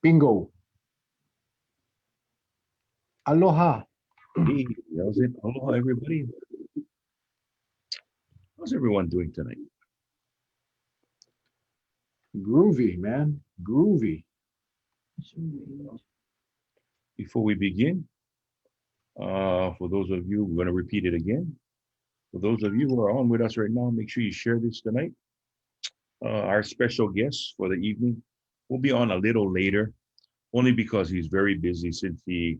Bingo. Aloha. Hey, how's it? Hello, everybody. How's everyone doing tonight? Groovy, man. Groovy. Before we begin, for those of you, we're going to repeat it again. For those of you who are on with us right now, make sure you share this tonight. Our special guest for the evening will be on a little later, only because he's very busy since he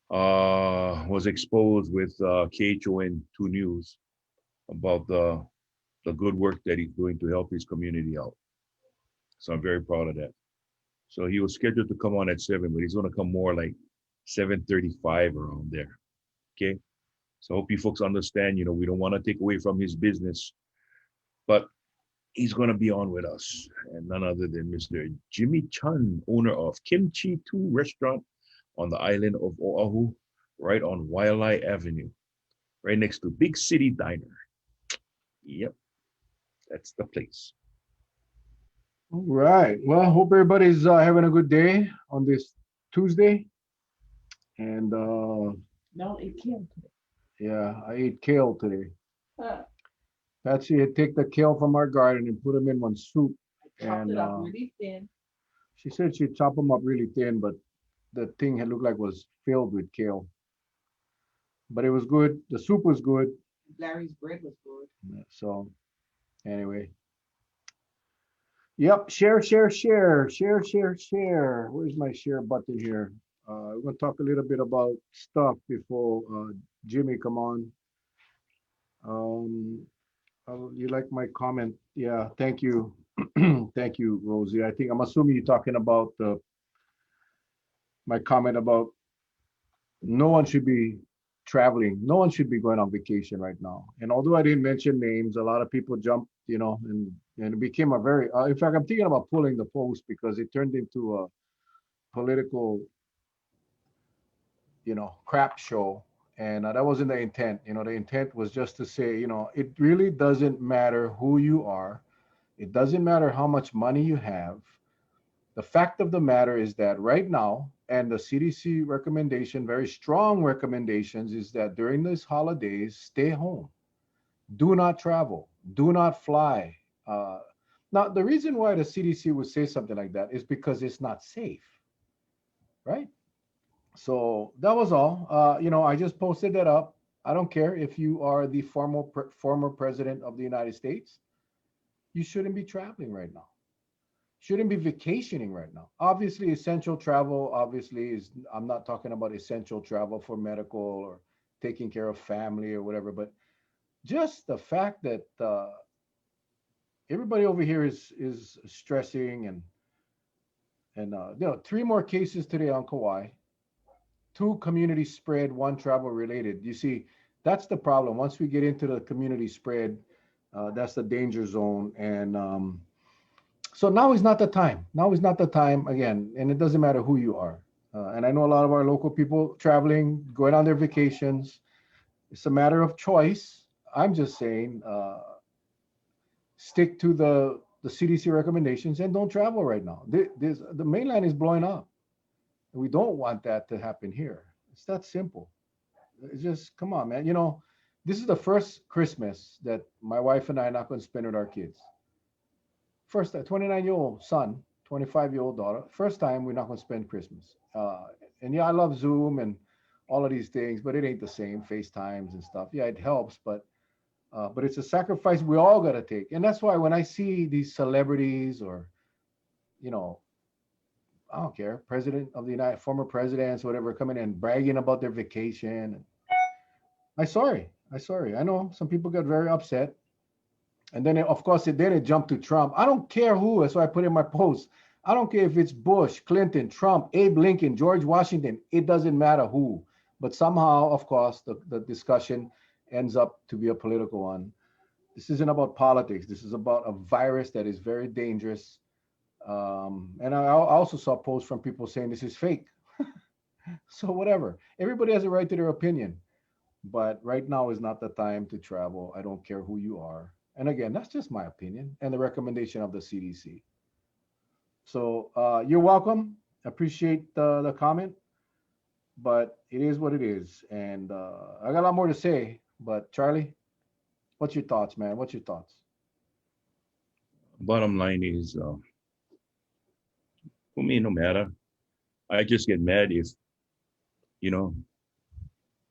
was exposed with KHON 2 News about the good work that he's doing to help his community out. So I'm very proud of that. So he was scheduled to come on at 7, but he's going to come more like 7:35 around there. Okay. So I hope you folks understand, we don't want to take away from his business, but he's going to be on with us. And none other than Mr. Jimmy Chun, owner of Kim Chee II Restaurant on the island of Oahu, right on Wailea Avenue, right next to Big City Diner. Yep, that's the place. All right. Well, hope everybody's having a good day on this Tuesday. And yeah, I ate kale today. Patsy had take the kale from our garden and put them in one soup. And she said she'd chop them up really thin, but the thing had looked like was filled with kale. But it was good. The soup was good. So anyway, yep. Share, share, share, share, share, share. Where's my share button here? We're gonna talk a little bit about stuff before Jimmy come on. Um, you like my comment? Yeah. Thank you. Thank you, Rosie. I think I'm assuming you're talking about my comment about no one should be traveling. No one should be going on vacation right now. And although I didn't mention names, a lot of people jumped, and it became a very. In fact, I'm thinking about pulling the post because it turned into a political, crap show. And that wasn't the intent. The intent was just to say, it really doesn't matter who you are. It doesn't matter how much money you have. The fact of the matter is that right now, and the CDC recommendation, very strong recommendations, is that during these holidays, stay home. Do not travel. Do not fly. Uh, Now, the reason why the CDC would say something like that is because it's not safe, right? So that was all. I just posted that up. I don't care if you are the former president of the United States. You shouldn't be traveling right now. Shouldn't be vacationing right now. Obviously, essential travel, obviously, is, I'm not talking about essential travel for medical or taking care of family or whatever, but just the fact that everybody over here is stressing and 3 more cases today on Kauai, 2 community spread, 1 travel related. You see, that's the problem. Once we get into the community spread, that's the danger zone. And so now is not the time. Now is not the time again, and it doesn't matter who you are. And I know a lot of our local people traveling, going on their vacations. It's a matter of choice. I'm just saying, stick to the CDC recommendations and don't travel right now. The mainland is blowing up. We don't want that to happen here. It's that simple. It's just come on, man. This is the first Christmas that my wife and I are not going to spend with our kids. First, 29-year-old son, 25-year-old daughter. First time we're not going to spend Christmas. And yeah, I love Zoom and all of these things, but it ain't the same. FaceTimes and stuff. Yeah, it helps, but it's a sacrifice we all got to take. And that's why when I see these celebrities or, you know, I don't care, president of the United, former presidents, whatever, coming and bragging about their vacation. I sorry. I know some people got very upset. And then, of course, then it jumped to Trump. I don't care who. That's why I put in my post. I don't care if it's Bush, Clinton, Trump, Abe Lincoln, George Washington. It doesn't matter who. But somehow, of course, the discussion ends up to be a political one. This isn't about politics. This is about a virus that is very dangerous. And I also saw posts from people saying this is fake. So whatever. Everybody has a right to their opinion. But right now is not the time to travel. I don't care who you are. And again, that's just my opinion and the recommendation of the CDC. So you're welcome. Appreciate the comment, but it is what it is. And I got a lot more to say, but Charlie, what's your thoughts, man? What's your thoughts? Bottom line is, for me, no matter. I just get mad if, you know,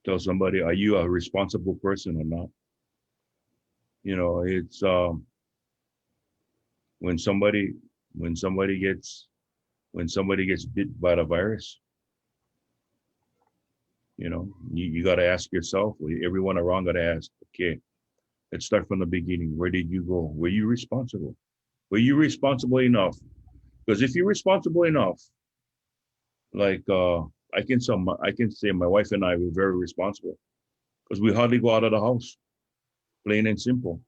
tell somebody, are you a responsible person or not? It's when somebody when somebody gets when somebody gets bit by the virus, you got to ask yourself, or everyone around got to ask, okay, let's start from the beginning. Where did you go? Were you responsible? Were you responsible enough? Because if you're responsible enough, like I can say my wife and I were very responsible because we hardly go out of the house, plain and simple.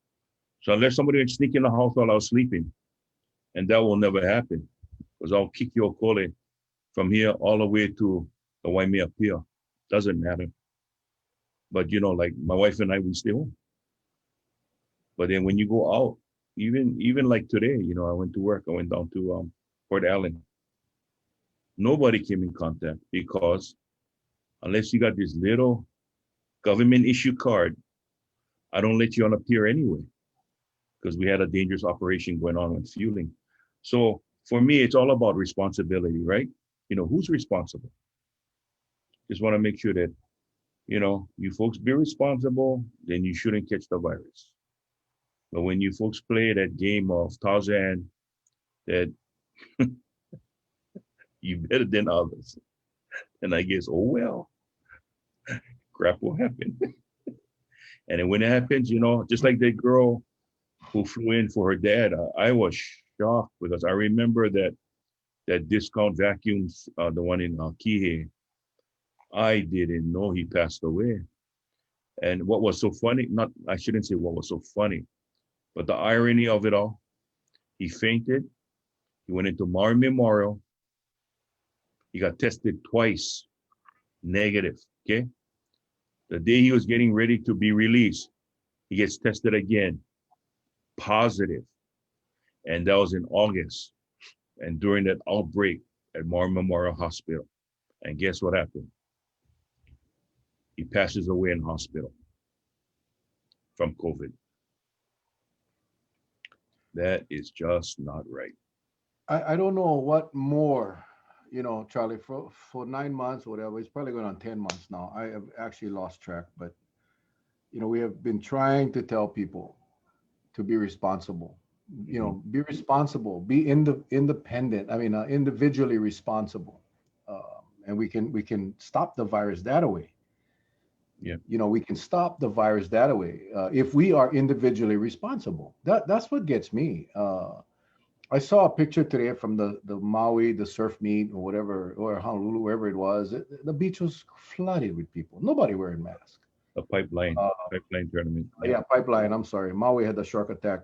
So unless somebody would sneak in the house while I was sleeping, and that will never happen, because I'll kick your cole from here all the way to the Waimea Pier. Doesn't matter. But like my wife and I, we stay home. But then when you go out, even like today, I went to work. I went down to Port Allen. Nobody came in contact because unless you got this little government issue card, I don't let you on a pier anyway because we had a dangerous operation going on with fueling. So for me, it's all about responsibility, right? Who's responsible? Just want to make sure that, you folks be responsible, then you shouldn't catch the virus. But when you folks play that game of Tarzan, that you better than others, and I guess, oh well, crap will happen. And then when it happens, just like that girl who flew in for her dad, I was shocked because I remember that discount vacuums, the one in Kihei, I didn't know he passed away. And what was so funny, not, I shouldn't say what was so funny, but the irony of it all, he fainted. He went into Maui Memorial. He got tested twice, negative. Okay. The day he was getting ready to be released, he gets tested again, positive. And that was in August. And during that outbreak at Maui Memorial Hospital. And guess what happened? He passes away in hospital from COVID. That is just not right. I don't know what more, Charlie, for 9 months or whatever. It's probably going on 10 months now. I have actually lost track, but we have been trying to tell people to be responsible. Mhm. Be responsible, be independent. I mean, individually responsible, and we can stop the virus that way. Yeah. We can stop the virus that way if we are individually responsible. That's what gets me. I saw a picture today from the Maui, the surf meet or whatever, or Honolulu, wherever it was. The beach was flooded with people. Nobody wearing masks. A pipeline, Uh, pipeline tournament. Yeah. yeah, pipeline. I'm sorry, Maui had the shark attack,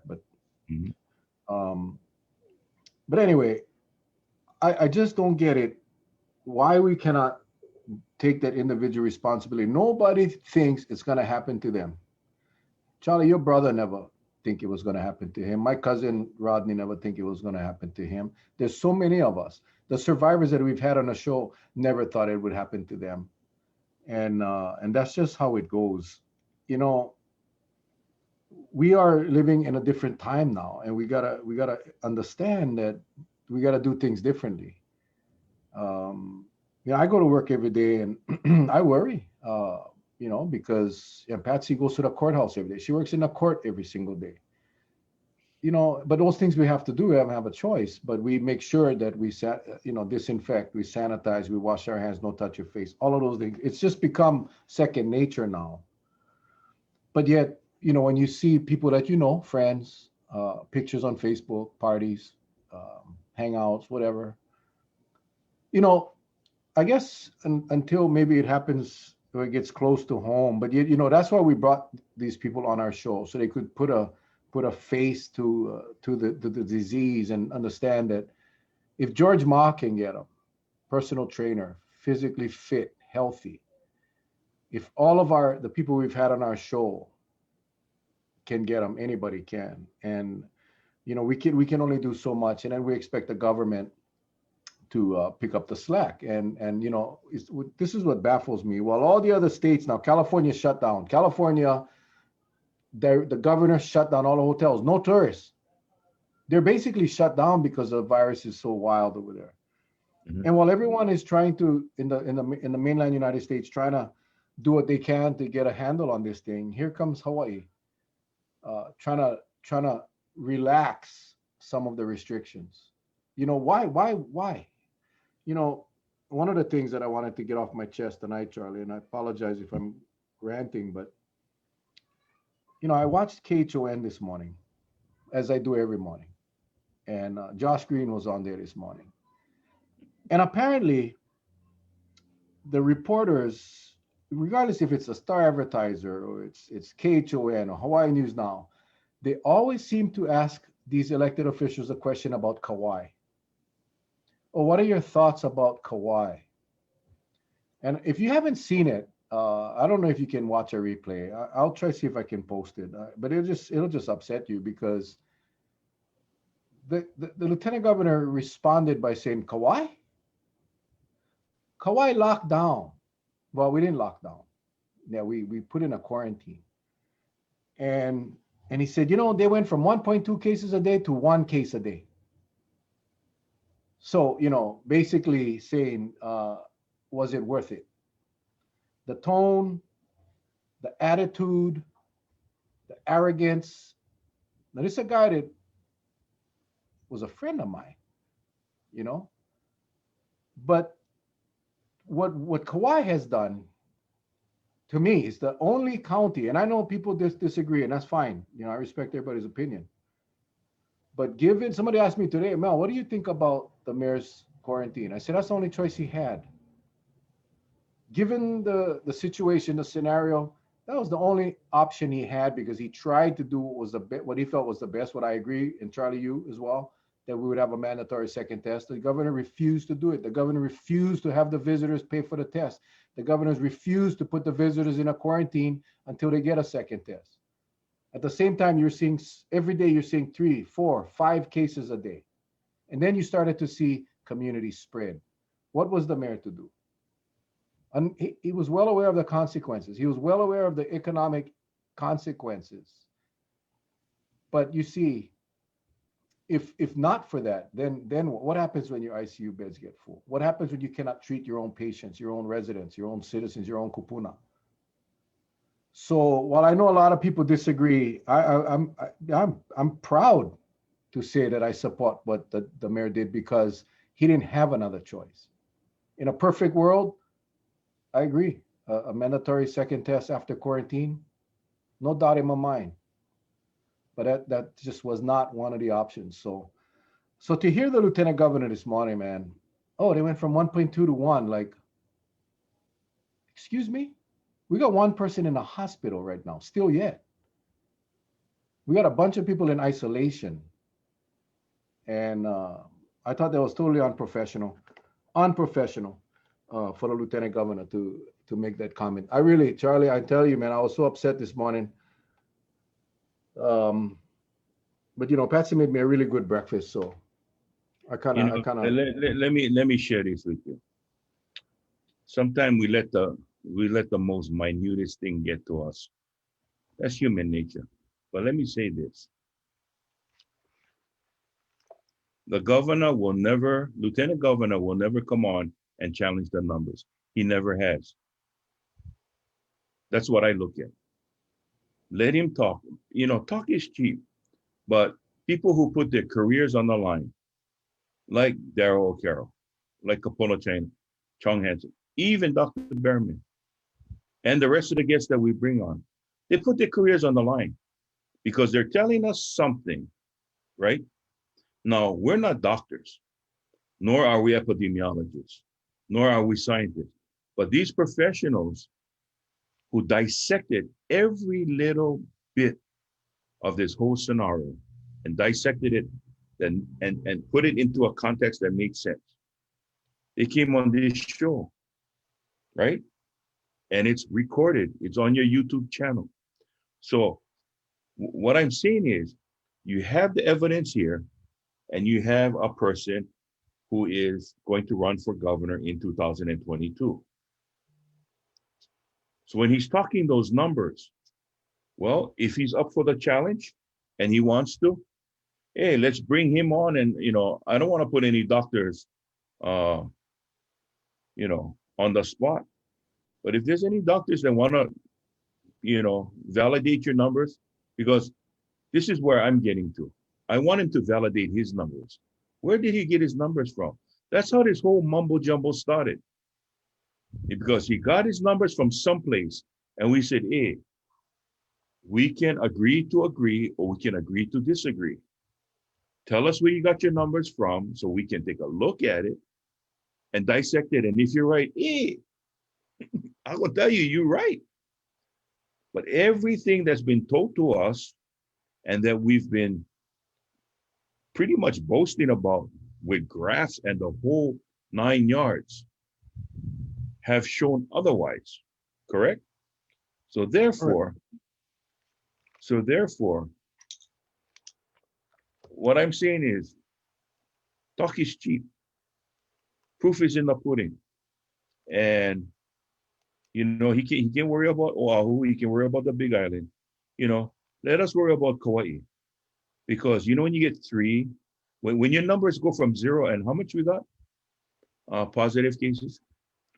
Mhm. um, but anyway, I just don't get it. Why we cannot take that individual responsibility? Nobody thinks it's going to happen to them. Charlie, your brother never think it was going to happen to him. My cousin Rodney never think it was going to happen to him. There's so many of us. The survivors that we've had on the show never thought it would happen to them, and that's just how it goes. You know, we are living in a different time now, and we gotta understand that we gotta do things differently. Um, I go to work every day, and I worry. Because Patsy goes to the courthouse every day. She works in the court every single day. But those things we have to do. We don't have a choice, but we make sure that disinfect, we sanitize, we wash our hands, don't touch your face, all of those things. It's just become second nature now. But yet, when you see people that friends, pictures on Facebook, parties, hangouts, whatever, you know, I guess until maybe it happens or it gets close to home. But yet, that's why we brought these people on our show so they could put a face to the disease and understand that if George Ma can get a personal trainer, physically fit, healthy, if all of the people we've had on our show can get them, anybody can. And we can only do so much, and then we expect the government. to pick up the slack. And this is what baffles me. While all the other states now, California shut down. California, the governor shut down all the hotels. No tourists. They're basically shut down because the virus is so wild over there. Mhm. And while everyone is trying to in the mainland United States trying to do what they can to get a handle on this thing, here comes Hawaii trying to relax some of the restrictions. Why? You know, one of the things that I wanted to get off my chest tonight, Charlie, and I apologize if I'm ranting, but I watched KHON this morning, as I do every morning, and Josh Green was on there this morning, and apparently the reporters, regardless if it's a Star Advertiser or it's KHON or Hawaii News Now, they always seem to ask these elected officials a question about Kauai. Oh, what are your thoughts about Kauai? And if you haven't seen it, I don't know if you can watch a replay. I'll try to see if I can post it, but it'll just upset you because the lieutenant governor responded by saying, Kauai locked down. Well, we didn't lock down. Yeah, we put in a quarantine. And he said, they went from 1.2 cases a day to 1 case a day. So, basically saying, was it worth it? The tone, the attitude, the arrogance. Now, this is a guy that was a friend of mine, you know. But what Kauai has done to me is the only county, and I know people disagree, and that's fine. I respect everybody's opinion. But given somebody asked me today, Mel, what do you think about the mayor's quarantine? I said that's the only choice he had. Given the situation, the scenario, that was the only option he had because he tried to do what he felt was the best. What I agree, and Charlie, you as well, that we would have a mandatory second test. The governor refused to do it. The governor refused to have the visitors pay for the test. The governors refused to put the visitors in a quarantine until they get a second test. At the same time, you're seeing every day, you're seeing 3, 4, 5 cases a day. And then you started to see community spread. What was the mayor to do? And he was well aware of the consequences. He was well aware of the economic consequences. But you see, if not for that, then what happens when your ICU beds get full? What happens when you cannot treat your own patients, your own residents, your own citizens, your own kupuna? So while I know a lot of people disagree, I'm proud to say that I support what the mayor did because he didn't have another choice. In a perfect world, I agree. A mandatory second test after quarantine, no doubt in my mind. But that just was not one of the options. So to hear the lieutenant governor this morning, man, oh, they went from 1.2 to 1. Like, excuse me? We got one person in the hospital right now, still yet. We got a bunch of people in isolation. And I thought that was totally unprofessional for the lieutenant governor to make that comment. I really, Charlie, I tell you, man, I was so upset this morning. But Patsy made me a really good breakfast, so Let me share this with you. Sometimes we let the most minutest thing get to us. That's human nature. But let me say this. Lieutenant governor will never come on and challenge the numbers. He never has. That's what I look at. Let him talk. Talk is cheap, but people who put their careers on the line, like Darrell O'Carroll, like Capone China, Chong Hansen, even Dr. Berman, and the rest of the guests that we bring on, they put their careers on the line because they're telling us something, right? Now, we're not doctors, nor are we epidemiologists, nor are we scientists. But these professionals who dissected every little bit of this whole scenario and dissected it and put it into a context that made sense. They came on this show, right? And it's recorded. It's on your YouTube channel. So what I'm saying is you have the evidence here and you have a person who is going to run for governor in 2022. So when he's talking those numbers, well, if he's up for the challenge and he wants to, hey, let's bring him on. And, I don't want to put any doctors, uh, on the spot. But if there's any doctors that want to, validate your numbers, because this is where I'm getting to. I want him to validate his numbers. Where did he get his numbers from? That's how this whole mumbo jumbo started. Because he got his numbers from someplace, and we said, hey, we can agree to agree, or we can agree to disagree. Tell us where you got your numbers from so we can take a look at it and dissect it. And if you're right, hey, I'm going to tell you, you're right. But everything that's been told to us and that we've been pretty much boasting about with graphs and the whole 9 yards have shown otherwise, correct? So therefore, what I'm saying is, talk is cheap. Proof is in the pudding. And, he can worry about Oahu, he can worry about the Big Island. Let us worry about Kauai. Because, when you get 3, when your numbers go from 0, and how much we got? Positive cases?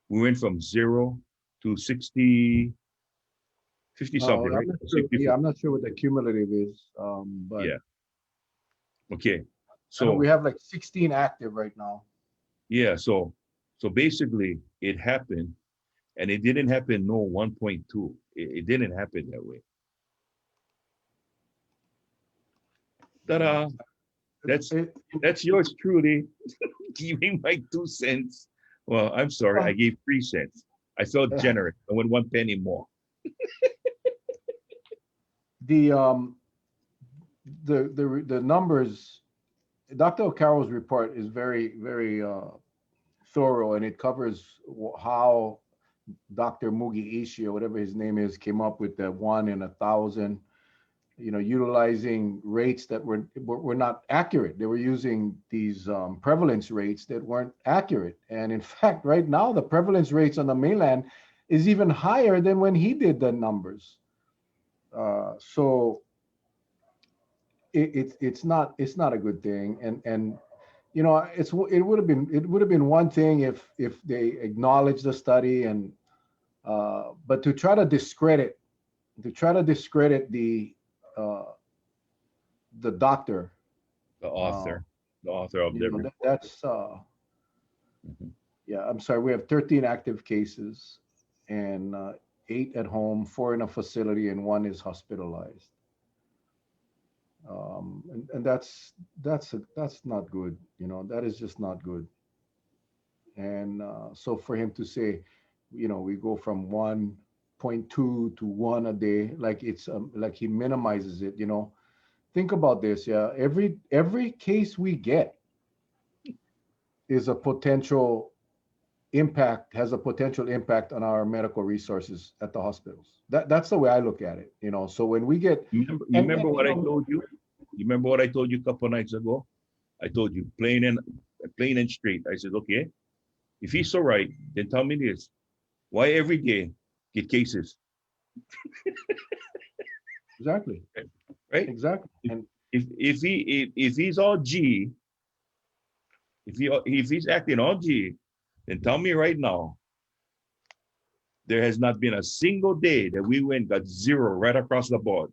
We went from 0 to 60, 50 something, right? I'm not sure, yeah, I'm not sure what the cumulative is, but yeah. Okay. I know So we have like 16 active right now. yeah, so basically it happened, and it didn't happen 1.2. It didn't happen that way. Ta-da. That's yours truly, giving my 2 cents. Well, I'm sorry, I gave 3 cents. I felt generous. I went 1 penny more. The numbers, Dr. O'Carroll's report is very, very thorough, and it covers how Dr. Mugi Ishii, or whatever his name is, came up with the 1 in 1,000, utilizing rates that were not accurate. They were using these prevalence rates that weren't accurate. And in fact, right now, the prevalence rates on the mainland is even higher than when he did the numbers. So it's not a good thing. And it would have been one thing if they acknowledged the study, and but to try to discredit the doctor, The author of the report. that's Mhm. yeah, I'm sorry, we have 13 active cases, and 8 at home, 4 in a facility, and 1 is hospitalized. And that's not good. That is just not good. And so for him to say, we go from 1.2 to 1 a day, like it's like he minimizes it. Think about this. Yeah, every case we get is a potential impact has a potential impact on our medical resources at the hospitals. That's the way I look at it. So when we get, You remember what I told you? You remember what I told you a couple of nights ago? I told you plain and straight. I said, okay, if he's so right, then tell me this: why every day get cases, exactly, right? exactly, If and if he's all G, if he's acting all G, then tell me right now, there has not been a single day that we went got 0 right across the board.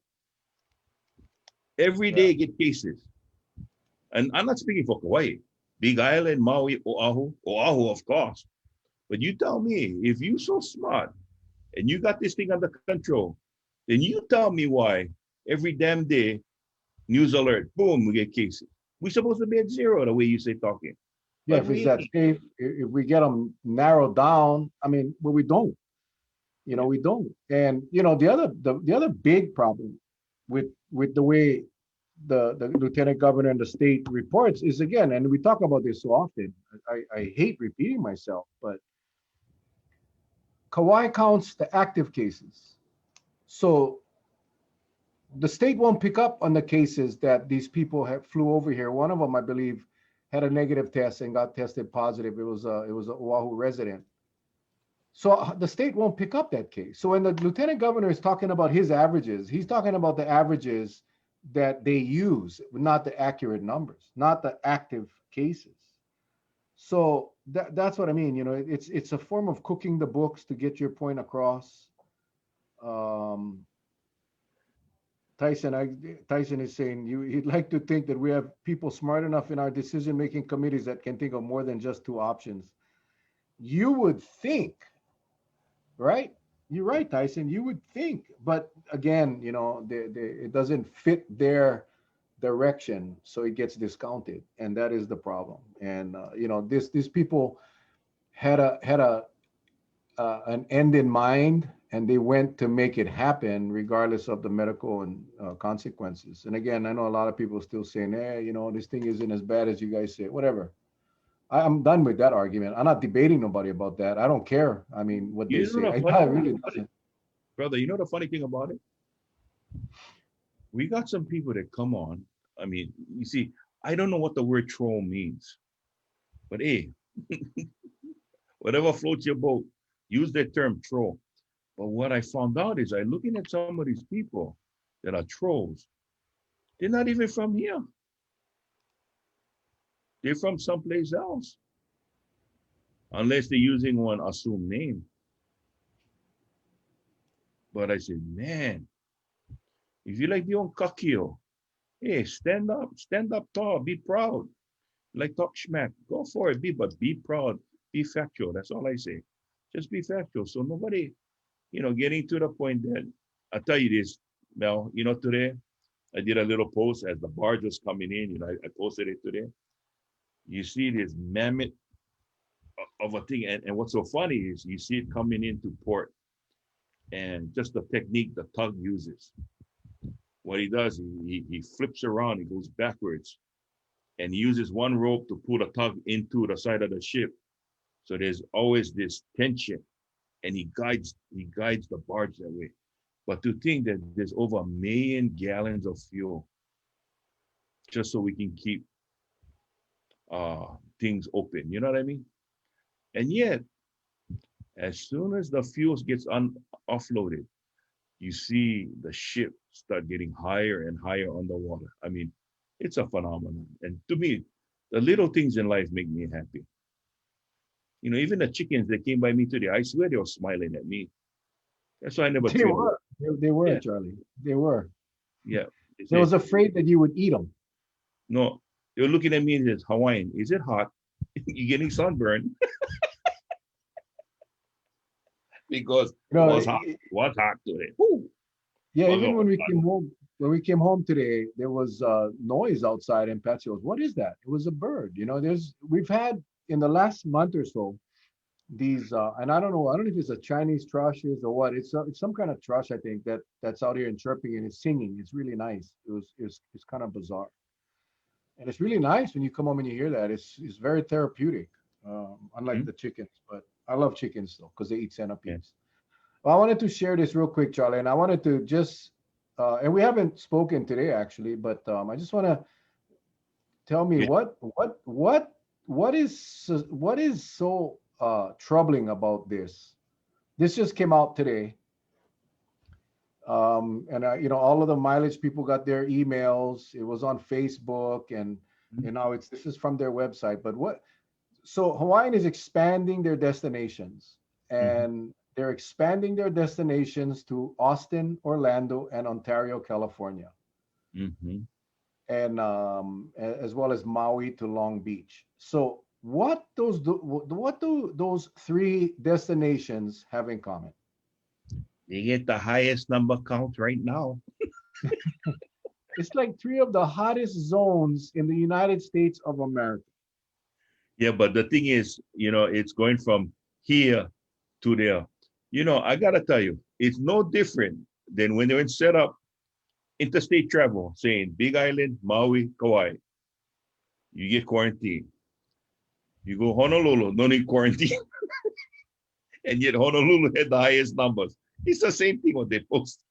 Every yeah, day get cases. And I'm not speaking for Kauai, Big Island, Maui, Oahu, of course. But you tell me, if you so smart and you got this thing under control, then you tell me why every damn day, news alert, boom, we get cases. We're supposed to be at 0 the way you say talking. yeah. But If it's we that ain't. safe, if we get them narrowed down, I mean, well, we don't. Yeah. We don't. And the other big problem with the way the lieutenant governor and the state reports is, again, and we talk about this so often. I hate repeating myself, but Kauai counts the active cases. So the state won't pick up on the cases that these people have flew over here. One of them, I believe, had a negative test and got tested positive. It was a Oahu resident. So the state won't pick up that case. So when the lieutenant governor is talking about his averages, he's talking about the averages that they use, not the accurate numbers, not the active cases. So that's what I mean. It's a form of cooking the books to get your point across. Um, Tyson is saying he'd like to think that we have people smart enough in our decision-making committees that can think of more than just two options. You would think, right? You're right, Tyson. You would think, but again, it doesn't fit their direction, so it gets discounted, and that is the problem. And these people had a an end in mind, and they went to make it happen regardless of the medical and consequences. And again, I know a lot of people still saying, hey, this thing isn't as bad as you guys say. Whatever. I'm done with that argument. I'm not debating nobody about that. I don't care. I mean, what they You know say. the I funny thing really about it, doesn't. brother. You know the funny thing about it. We got some people that come on. I mean, you see, I don't know what the word troll means, but hey, whatever floats your boat, use that term troll. But what I found out is I looking at some of these people that are trolls. They're not even from here. They're from someplace else, unless they're using one assumed name. But I said, man, if you like the own kakio, hey, stand up tall, be proud. Like talk schmack, go for it, but be proud, be factual. That's all I say. Just be factual. So nobody, getting to the point that I'll tell you this, Mel, today I did a little post as the barge was coming in, I posted it today. You see this mammoth of a thing, and what's so funny is you see it coming into port, and just the technique the tug uses. What he does, he flips around, he goes backwards, and he uses one rope to pull the tug into the side of the ship. So there's always this tension, and he guides the barge that way. But to think that there's over 1 million gallons of fuel just so we can keep things open, you know what I mean? And yet, as soon as the fuels gets offloaded, you see the ship start getting higher and higher on the water. I mean, it's a phenomenon. And to me, the little things in life make me happy. Even the chickens that came by me today, I swear they were smiling at me. That's why I never They trade with. were. They were, Yeah, Charlie. They were. yeah. They They said, was afraid that you would eat them. no, they were looking at me and says, Hawaiian, is it hot? You getting sunburned? Because You know, was hot. Was hot today. Woo, yeah. was Even hot. when we came home today, there was noise outside, and Patsy goes, "What is that?" It was a bird. We've had in the last month or so these, and I don't know. I don't know if it's a Chinese thrushes or what. It's some kind of thrush, I think, that's out here and chirping and it's singing. It's really nice. It's kind of bizarre, and it's really nice when you come home and you hear that. It's very therapeutic, unlike Hmm? the chickens. But I love chickens though because they eat Yeah. centipedes. Well, I wanted to share this real quick, Charlie, and I wanted to just, and we haven't spoken today actually, but I just want to tell me Yeah. what is so troubling about this. This just came out today, and all of the mileage people got their emails. It was on Facebook, and Mhm. now this is from their website. But so Hawaiian is expanding their destinations, Mhm. and they're expanding their destinations to Austin, Orlando, and Ontario, California, Mhm. and as well as Maui to Long Beach. So what do those three destinations have in common? They get the highest number count right now. It's like three of the hottest zones in the United States of America. Yeah, but the thing is, it's going from here to there. I gotta tell you, it's no different than when they went set up interstate travel, saying Big Island, Maui, Kauai. You get quarantine. You go Honolulu, no need quarantine. And yet Honolulu had the highest numbers. It's the same thing what they post.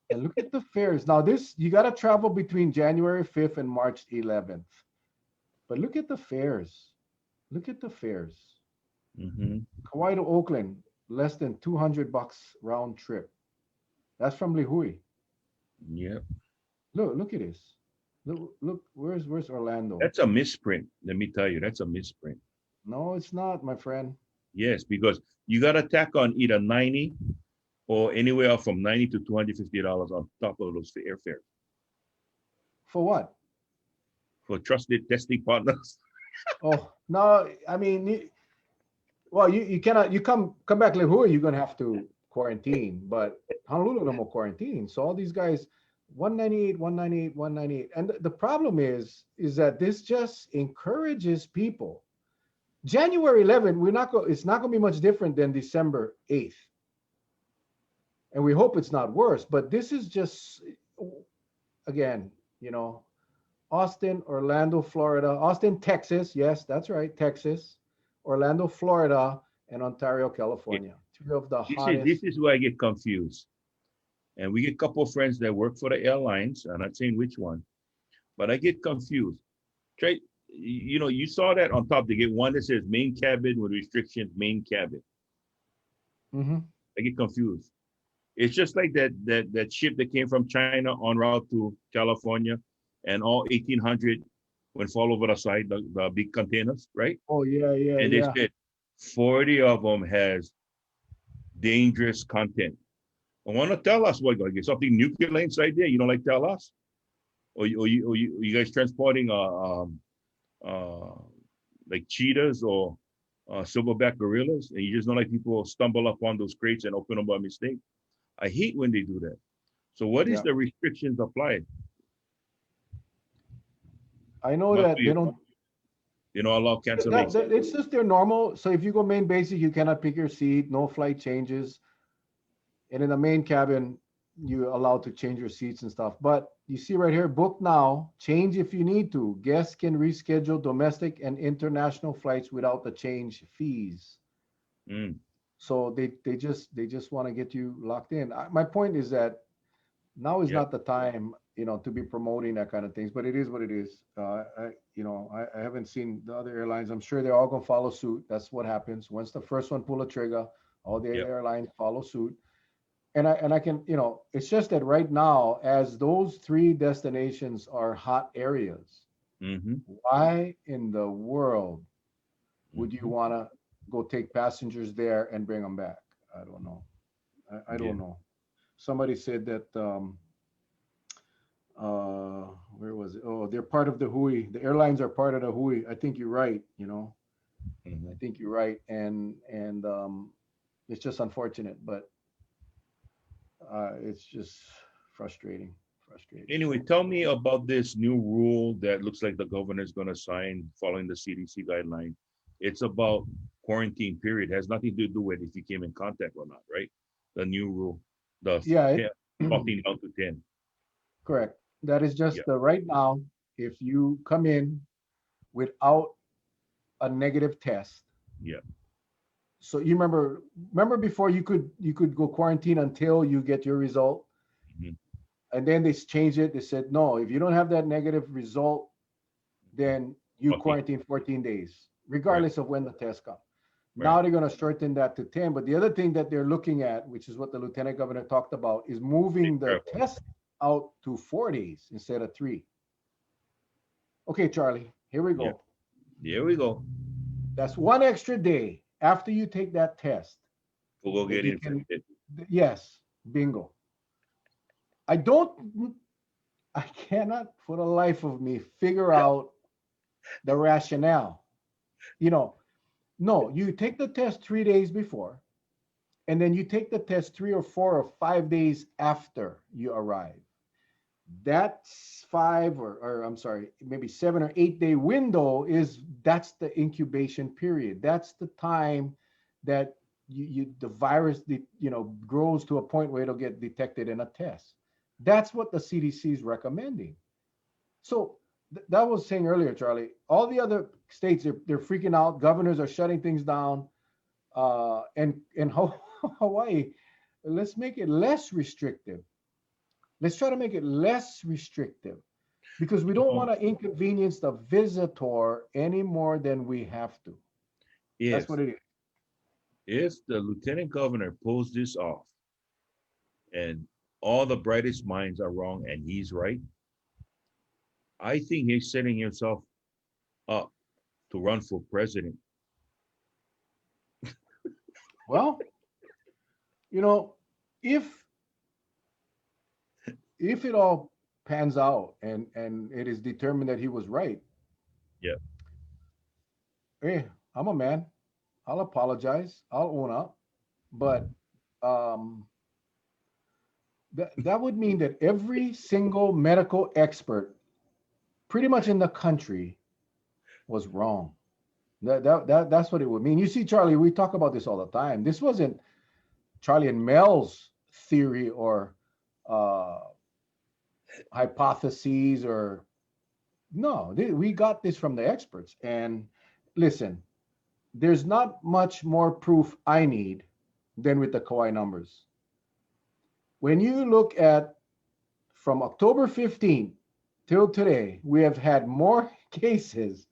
And look at the fares. Now, this you got to travel between January 5th and March 11th. But look at the fares. Look at the fares. Hmm. Kauai to Oakland, less than $200 round trip. That's from Lihui. Yep. Look at this. Look. Where's Orlando? That's a misprint. Let me tell you, that's a misprint. No, it's not, my friend. Yes, because you got to tack on either 90 or anywhere from 90 to $250 on top of those airfares For what? for trusted testing partners. Oh no, I mean, well, you cannot. You come back Lihui, you're gonna have to quarantine. But Honolulu no more quarantine. So all these guys, 198, 198, 198, and the problem is that this just encourages people. January 11th, we're not go. It's not going to be much different than December 8th, and we hope it's not worse. But this is just, again, you know, Austin, Orlando, Florida, Austin, Texas. Yes, that's right, Texas, Orlando, Florida, and Ontario, Yeah. California. Three of the This hottest. is where I get confused. And we get a couple of friends that work for the airlines. I'm not saying which one, but I get confused. Try, you saw that on top. They get one that says main cabin with restrictions, main cabin. Hmm. I get confused. It's just like that ship that came from China on route to California, and all 1,800 went fall over the side, the big containers, right? Oh yeah, yeah, And they yeah. said 40 of them has dangerous content. I want to tell us what, like, something nuclear inside there. You don't like tell us, or you guys transporting uh, like cheetahs or silverback gorillas, and you just don't like people stumble upon those crates and open them by mistake. I hate when they do that. So what is Yeah. the restrictions applied? I know Must that they be, don't. allow cancellation. It's just their normal. So if you go main basic, you cannot pick your seat. No flight changes. And in the main cabin, you're allowed to change your seats and stuff. But you see right here, book now, change if you need to. Guests can reschedule domestic and international flights without the change fees. Mm, So they just want to get you locked in. My point is that now is yeah, not the time, to be promoting that kind of things. But it is what it is. I haven't seen the other airlines. I'm sure they're all gonna follow suit. That's what happens once the first one pull a trigger. All the yeah. airlines follow suit. And I can, it's just that right now, as those three destinations are hot areas, Mm-hmm, why in the world would you mm-hmm, want to go take passengers there and bring them back? I don't know. I yeah. don't know. Somebody said that, uh, where was it? Oh, they're part of the Hui. The airlines are part of the Hui. I think you're right. I Mm-hmm. think you're right. And it's just unfortunate, but it's just frustrating. Frustrating. Anyway, tell me about this new rule that looks like the governor is going to sign following the CDC guideline. It's about quarantine period. It has nothing to do with if you came in contact or not, right? The new rule, the Yeah, 10, 14 down to 10. correct. That is Yeah, just the right now. If you come in without a negative test, yeah. so you remember before you could go quarantine until you get your result, Hmm. and then they changed it. They said no, if you don't have that negative result, then you 14. quarantine 14 days, Right, regardless of when the test comes. right. Now they're going to shorten that to 10. But the other thing that they're looking at, which is what the lieutenant governor talked about, is Be moving the careful. test out to 4 days instead of 3. Okay, Charlie, here we Yeah, go. there we go. That's one extra day after you take that test We'll go that get you can, infected. yes, bingo. I don't, I cannot for the life of me figure out the rationale. You know, no, you take the test 3 days before, and then you take the test 3 or 4 or 5 days after you arrive. That's 5 or I'm sorry, maybe 7 or 8 day window that's the incubation period. That's the time that the virus grows to a point where it'll get detected in a test. That's what the CDC is recommending. So that was saying earlier, Charlie. All the other states they're freaking out. Governors are shutting things down. And Hawaii, let's make it less restrictive. Let's try to make it less restrictive. because we don't want No, to inconvenience the visitor any more than we have to. That's if what it is. the lieutenant governor pulls this off and all the brightest minds are wrong and he's right, I think he's setting himself up to run for president. Well, you know, if it all pans out and it is determined that he was right, Yeah. hey, I'm a man. I'll apologize. I'll own up. But um, that would mean that every single medical expert, pretty much in the country, was wrong. That's what it would mean. You see, Charlie, we talk about this all the time. This wasn't Charlie and Mel's theory or uh, hypotheses or no. We got this from the experts. And listen, there's not much more proof I need than with the Kauai numbers. When you look at from October 15th till today, we have had more cases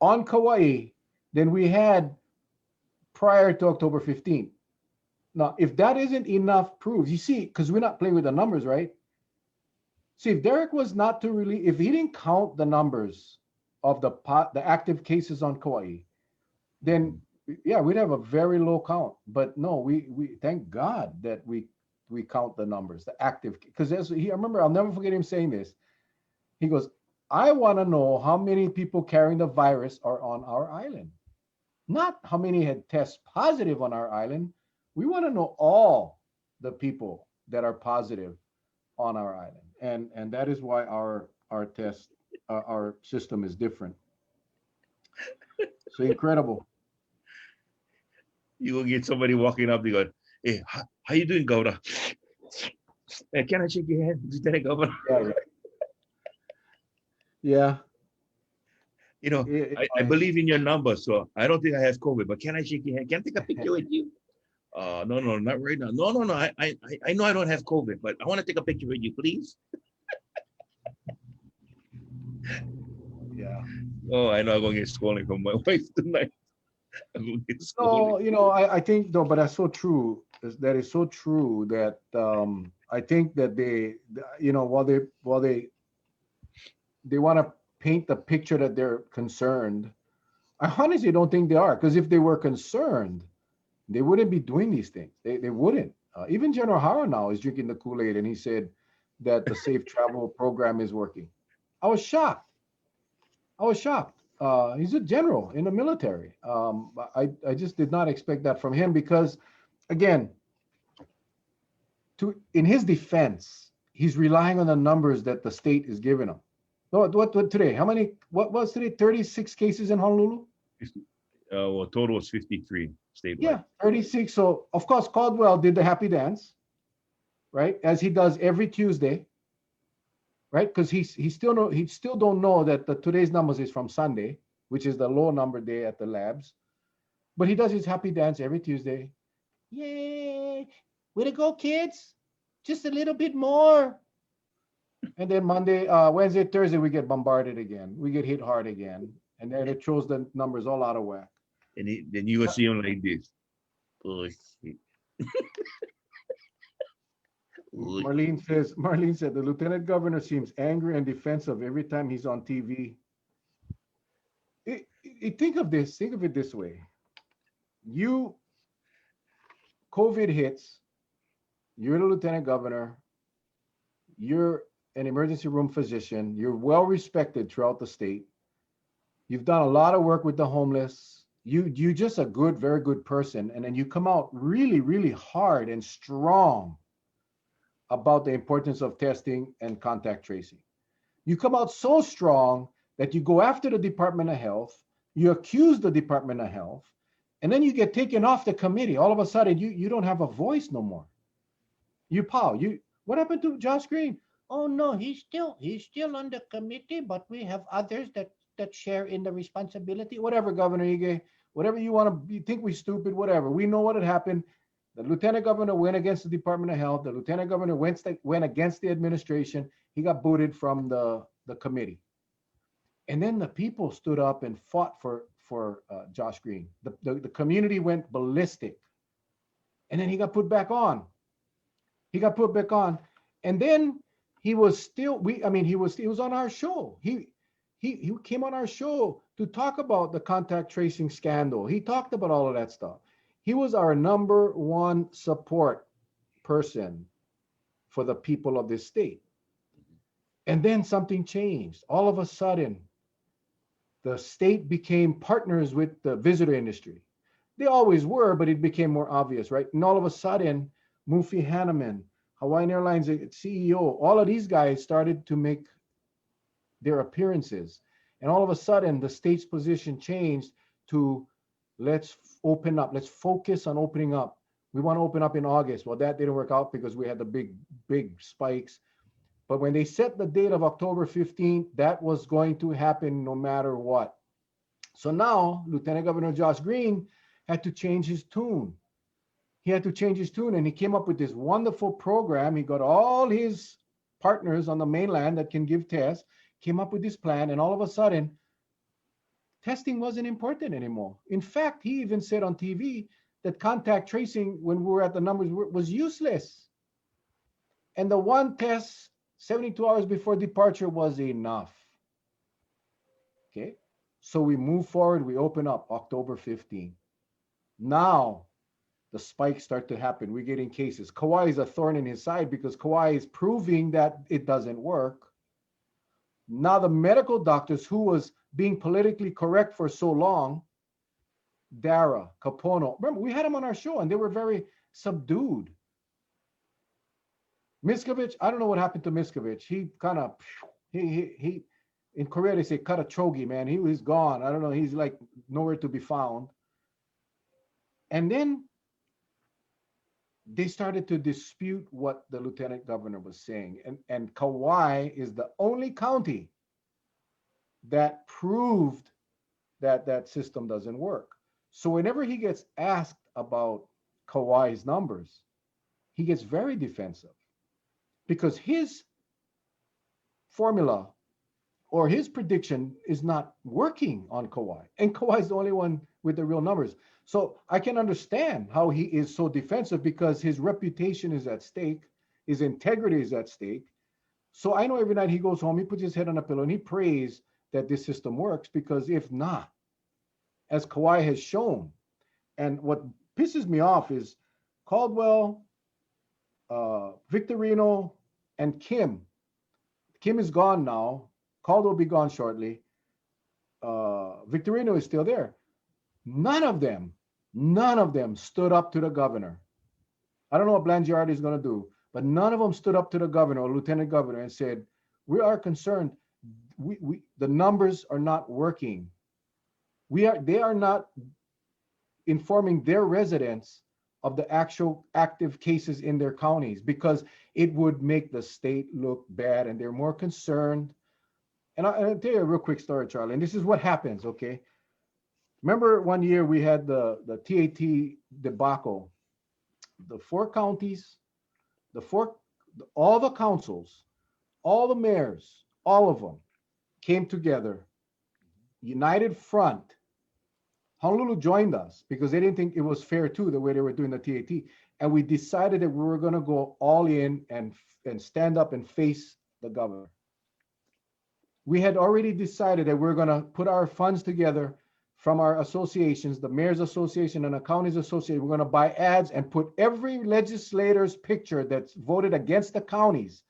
on Kauai than we had prior to October 15th. Now, if that isn't enough proof, you see, because we're not playing with the numbers, right? See, if Derek was not to really, if he didn't count the numbers of the active cases on Kauai, then yeah, we'd have a very low count. But no, we thank God that we count the numbers, the active, because as he, I remember, I'll never forget him saying this. He goes, I want to know how many people carrying the virus are on our island, not how many had test positive on our island. We want to know all the people that are positive on our island, and that is why our test our system is different. So incredible. You will get somebody walking up, they go, hey, how you doing, Governor? Hey, can I shake your hand, Lieutenant Governor? Yeah, yeah, yeah. You know, I believe in your number, so I don't think I have COVID, but can I shake your hand? Can I take a picture with you? No, no, not right now. No, no, no. I know I don't have COVID, but I want to take a picture with you, please. Yeah. Oh, I know I'm going to get scolding from my wife tonight. I'm going to get scolding. No, I think though, but that's so true. That is so true that I think that while they want to paint the picture that they're concerned, I honestly don't think they are. Because if they were concerned, they wouldn't be doing these things. They wouldn't. Even General Hara now is drinking the Kool-Aid, and he said that the safe travel program is working. I was shocked. I was shocked. He's a general in the military. I just did not expect that from him because, again, to in his defense, he's relying on the numbers that the state is giving him. What today? How many? What was today? 36 cases in Honolulu. Well, total was 53 statewide. Yeah, 36. So of course Caldwell did the happy dance, right? As he does every Tuesday, right? Because he still don't know that the today's numbers is from Sunday, which is the low number day at the labs. But he does his happy dance every Tuesday. Yay! Way to go, kids! Just a little bit more. And then Monday, Wednesday, Thursday, we get bombarded again. We get hit hard again, and then it throws the numbers all out of whack. And then you will see him like this. Oh, shit. Marlene said the lieutenant governor seems angry and defensive every time he's on TV. Think of it this way. You, COVID hits, you're the lieutenant governor, you're an emergency room physician, you're well respected throughout the state. You've done a lot of work with the homeless. You just a good, very good person. And then you come out really, really hard and strong about the importance of testing and contact tracing. You come out so strong that you go after the Department of Health, you accuse the Department of Health, and then you get taken off the committee. All of a sudden, you don't have a voice no more. What happened to Josh Green? Oh no, he's still on the committee, but we have others that share in the responsibility. Whatever, Governor Ige, whatever you want to, you think we're stupid, whatever. We know what had happened. The lieutenant governor went against the Department of Health. The lieutenant governor went against the administration. He got booted from the committee. And then the people stood up and fought for Josh Green. The community went ballistic. And then he got put back on. He got put back on. And then he was still, he was on our show. He came on our show to talk about the contact tracing scandal. He talked about all of that stuff. He was our number one support person for the people of this state. And then something changed. All of a sudden, the state became partners with the visitor industry. They always were, but it became more obvious, right? And all of a sudden, Mufi Hanneman, Hawaiian Airlines CEO, all of these guys started to make their appearances. And all of a sudden, the state's position changed to let's open up, let's focus on opening up. We want to open up in August. Well, that didn't work out because we had the big spikes. But when they set the date of October 15th, that was going to happen no matter what. So now, Lieutenant Governor Josh Green had to change his tune. He had to change his tune, and he came up with this wonderful program. He got all his partners on the mainland that can give tests, came up with this plan, and all of a sudden, testing wasn't important anymore. In fact, he even said on TV that contact tracing, when we were at the numbers, was useless. And the one test 72 hours before departure was enough. Okay, so we move forward, we open up October 15th. Now, the spikes start to happen. We're getting cases. Kauai is a thorn in his side because Kauai is proving that it doesn't work. Now the medical doctors who was being politically correct for so long, Dara, Capono, remember we had them on our show and they were very subdued. Miskovich, I don't know what happened to Miskovich. He kind of, he in Korea they say cut a chogi, man. He's gone. I don't know. He's like nowhere to be found. And then they started to dispute what the lieutenant governor was saying. And Kauai is the only county that proved that that system doesn't work. So whenever he gets asked about Kauai's numbers, he gets very defensive because his formula or his prediction is not working on Kauai. And Kauai is the only one with the real numbers. So I can understand how he is so defensive because his reputation is at stake, his integrity is at stake. So I know every night he goes home, he puts his head on a pillow and he prays that this system works, because if not, as Kauai has shown, and what pisses me off is Caldwell, Victorino, and Kim. Kim is gone now. Caldwell will be gone shortly. Victorino is still there. None of them stood up to the governor. I don't know what Blangiardi is going to do, but none of them stood up to the governor or lieutenant governor and said, we are concerned. The numbers are not working. They are not informing their residents of the actual active cases in their counties because it would make the state look bad, and they're more concerned. And I'll tell you a real quick story, Charlie, and this is what happens, okay? Remember one year we had the TAT debacle. The four counties, all the councils, all the mayors, all of them came together, united front. Honolulu joined us because they didn't think it was fair too, the way they were doing the TAT. And we decided that we were going to go all in and stand up and face the governor. We had already decided that we were going to put our funds together from our associations, the Mayor's Association and the County's Association. We're going to buy ads and put every legislator's picture that's voted against the counties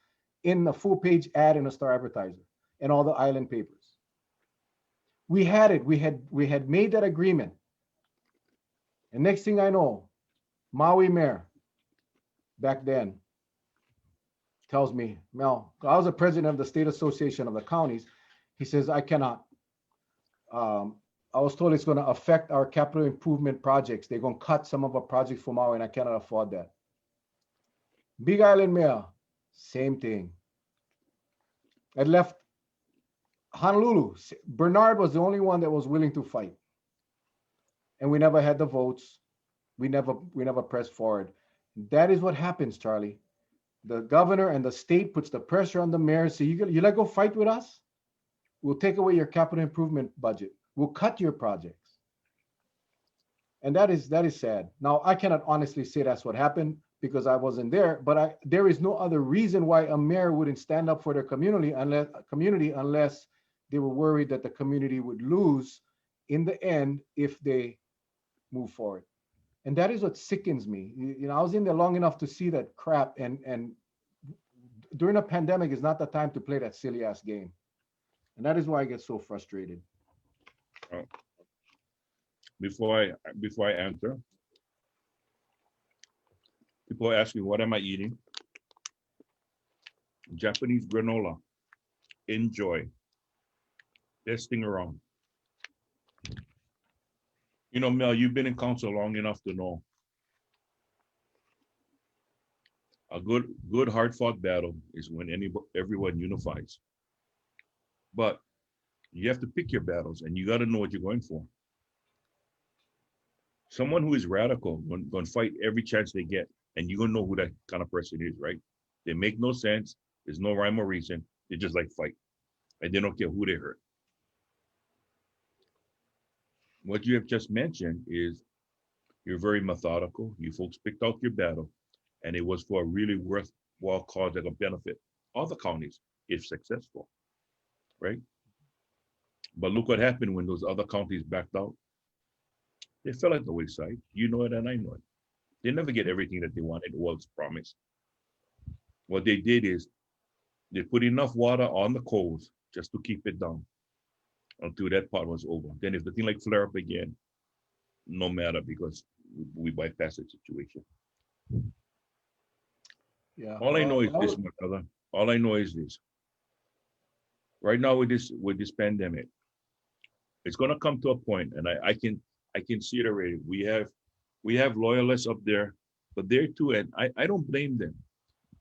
in the full page ad in a Star Advertiser and all the island papers. We had it. We had made that agreement. And next thing I know, Maui Mayor back then tells me, Mel, I was the president of the State Association of the Counties. He says, I cannot. I was told it's going to affect our capital improvement projects. They're going to cut some of our projects for Maui, and I cannot afford that. Big Island Mayor, same thing. I left Honolulu. Bernard was the only one that was willing to fight. And we never had the votes. we never pressed forward. That is what happens, Charlie. The governor and the state puts the pressure on the mayor. So you let go fight with us, we'll take away your capital improvement budget. We'll cut your projects. And that is sad. Now I cannot honestly say that's what happened because I wasn't there, but there is no other reason why a mayor wouldn't stand up for their community unless they were worried that the community would lose in the end if they move forward. And that is what sickens me. I was in there long enough to see that crap, and during a pandemic is not the time to play that silly ass game. And that is why I get so frustrated. Uh, before I answer, people are asking, what am I eating? Japanese granola. Enjoy. Testing around. Mel, you've been in council long enough to know a good hard fought battle is when everyone unifies. But you have to pick your battles and you got to know what you're going for. Someone who is radical going to fight every chance they get, and you're going to know who that kind of person is, right? They make no sense. There's no rhyme or reason. They just like fight, and they don't care who they hurt. What you have just mentioned is you're very methodical. You folks picked out your battle, and it was for a really worthwhile cause that will benefit all the counties if successful, right? But look what happened when those other counties backed out. They fell at the wayside. You know it, and I know it. They never get everything that they wanted, was promised. What they did is they put enough water on the coals just to keep it down until that part was over. Then if the thing like flare up again, no matter, because we bypass the situation. Yeah. All I know is this, my brother. All I know is this. Right now with this pandemic, it's gonna come to a point, and I can see it already. We have loyalists up there, but they're too, and I don't blame them.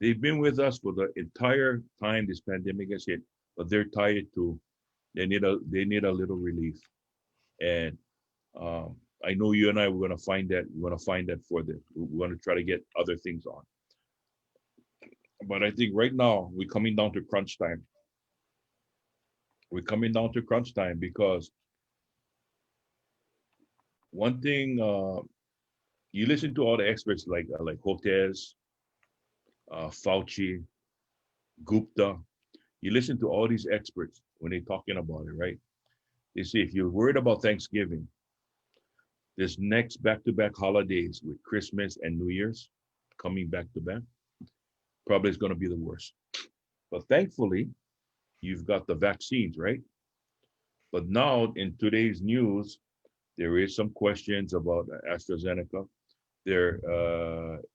They've been with us for the entire time this pandemic has hit, but they're tired too. They need a little relief, and I know you and I we're gonna find that for them. We're gonna try to get other things on, but I think right now we're coming down to crunch time. We're coming down to crunch time because one thing you listen to all the experts like Hotez, Fauci, Gupta. You listen to all these experts when they're talking about it, right? They say if you're worried about Thanksgiving, this next back-to-back holidays with Christmas and New Year's coming back to back, probably is going to be the worst. But thankfully, you've got the vaccines, right? But now in today's news, there is some questions about AstraZeneca, their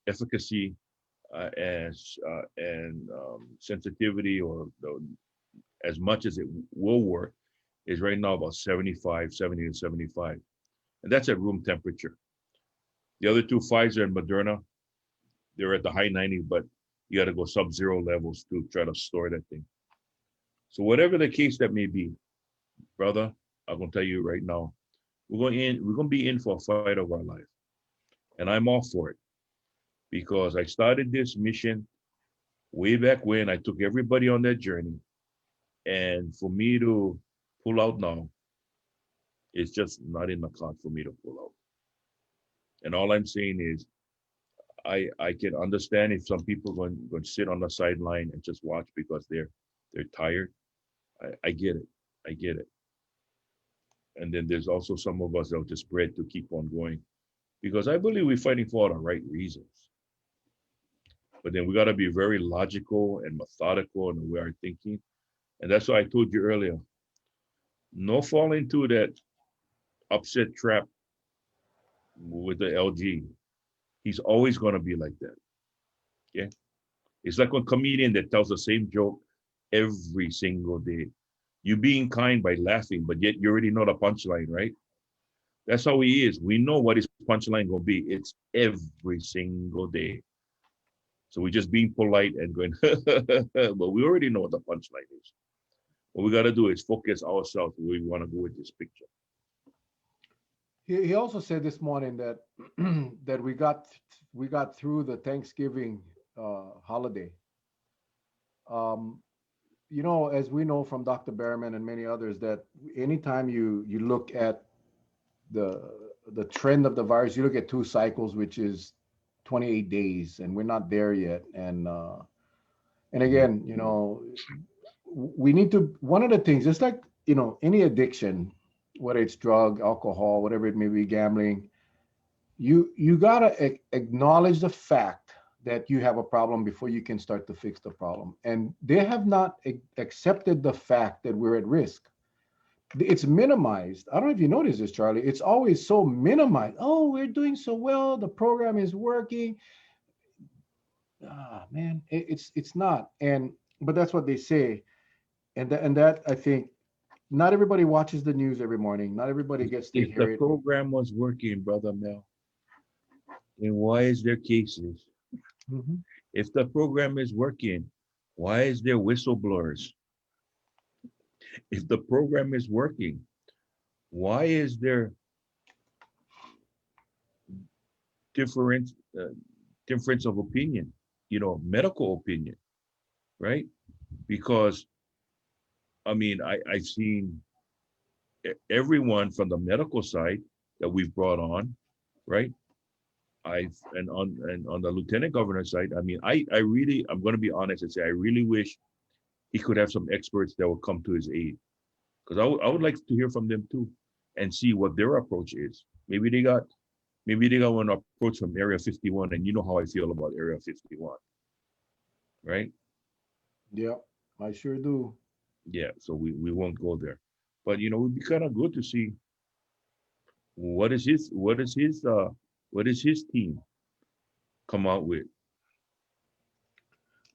efficacy and sensitivity, or as much as it will work, is right now about 75, 70 to 75. And that's at room temperature. The other two, Pfizer and Moderna, they're at the high 90s, but you got to go sub-zero levels to try to store that thing. So whatever the case that may be, brother, I'm gonna tell you right now, we're gonna be in for a fight of our life. And I'm all for it because I started this mission way back when. I took everybody on that journey. And for me to pull out now, it's just not in the card for me to pull out. And all I'm saying is I can understand if some people going to sit on the sideline and just watch because they're tired. I get it. I get it. And then there's also some of us that are just bred to keep on going because I believe we're fighting for all the right reasons. But then we got to be very logical and methodical in the way our thinking. And that's why I told you earlier, no fall into that upset trap with the LG. He's always going to be like that. Okay. It's like a comedian that tells the same joke every single day. You being kind by laughing, but yet you already know the punchline, right? That's how he is. We know what his punchline gonna be. It's every single day. So we're just being polite and going, but we already know what the punchline is. What we gotta do is focus ourselves where we want to go with this picture. He also said this morning that that we got through the Thanksgiving holiday. Um, you know, as we know from Dr. Behrman and many others, that anytime you look at the the trend of the virus, you look at 2 cycles, which is 28 days, and we're not there yet. And Mhm. again, you know, we need to. One of the things, it's like you know, any addiction, whether it's drug, alcohol, whatever it may be, gambling, you gotta acknowledge the fact that you have a problem before you can start to fix the problem. And they have not accepted the fact that we're at risk. It's minimized. I don't know if you notice this, Charlie. It's always so minimized. Oh, we're doing so well. The program is working. Ah, man, it's not. And but that's what they say. And that I think not everybody watches the news every morning. Not everybody gets to If the hear it. program was working, brother Mel, then why is there cases? Mhm. If the program is working, why is there whistleblowers? If the program is working, why is there different uh, difference of opinion? You know, medical opinion, right? Because I mean, I've seen everyone from the medical side that we've brought on, right? I've and on the lieutenant governor side, I mean, I really, I'm going to be honest and say, I really wish he could have some experts that would come to his aid, because I would like to hear from them too and see what their approach is. Maybe they got one approach from Area 51, and you know how I feel about Area 51, right? Yeah, I sure do. Yeah, so we won't go there. But you know, it'd be kind of good to see what is his what is his team come out with.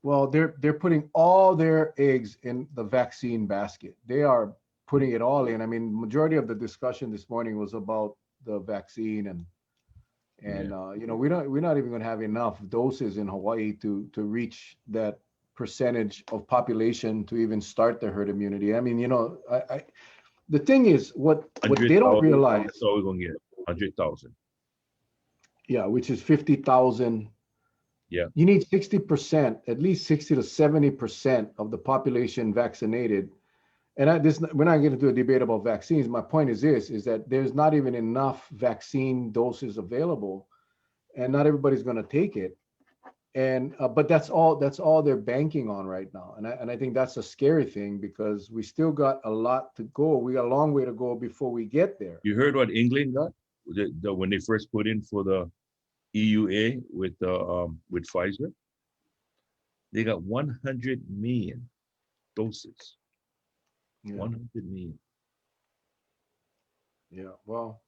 Well, they're putting all their eggs in the vaccine basket. They are putting it all in. I mean, majority of the discussion this morning was about the vaccine Yeah. and you know we're not even going to have enough doses in Hawaii to reach that percentage of population to even start the herd immunity. I mean, you know, the thing is what they don't 100,000. That's realize, all we're gonna get. 100,000. yeah, which is 50,000. Yeah. You need 60%, at least 60 to 70% of the population vaccinated. And we're not getting into a debate about vaccines. My point is this: is that there's not even enough vaccine doses available, and not everybody's going to take it. And but that's all they're banking on right now. And I think that's a scary thing because we still got a lot to go. We got a long way to go before we get there. You heard what England got when they first put in for the EUA with Pfizer? They got 100 million doses. Yeah, 100 million. yeah. Well,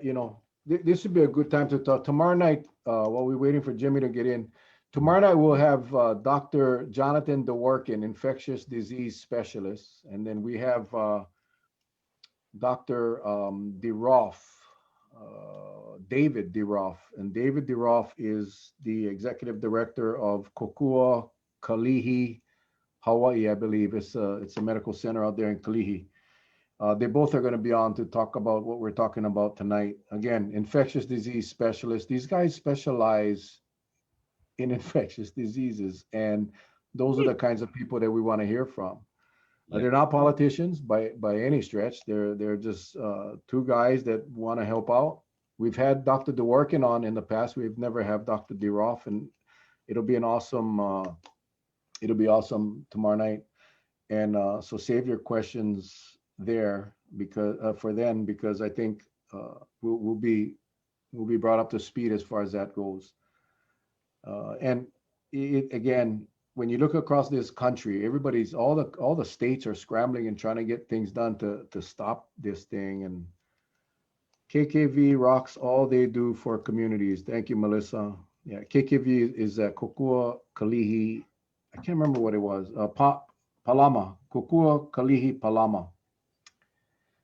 you know, this would be a good time to talk. Tomorrow night, while we're waiting for Jimmy to get in, tomorrow night we'll have Dr. Jonathan DeWorkin, infectious disease specialist, and then we have Dr. DeRoff, David DeRoff, and David DeRoff is the executive director of Kokua Kalihi, Hawaii, I believe. It's a medical center out there in Kalihi. They both are going to be on to talk about what we're talking about tonight. Again, infectious disease specialists. These guys specialize in infectious diseases, and those are the kinds of people that we want to hear from. Yeah. They're not politicians by any stretch. They're just two guys that want to help out. We've had Dr. DeWorkin on in the past. We've never had Dr. DeRoff, and it'll be an awesome. It'll be awesome tomorrow night. And so save your questions there because for then because I think we'll be brought up to speed as far as that goes. And again, when you look across this country, everybody's all the states are scrambling and trying to get things done to stop this thing. And KKV rocks all they do for communities. Thank you, Melissa. Yeah, KKV is Kokua Kalihi. I can't remember what it was. Palama, Kokua Kalihi Palama.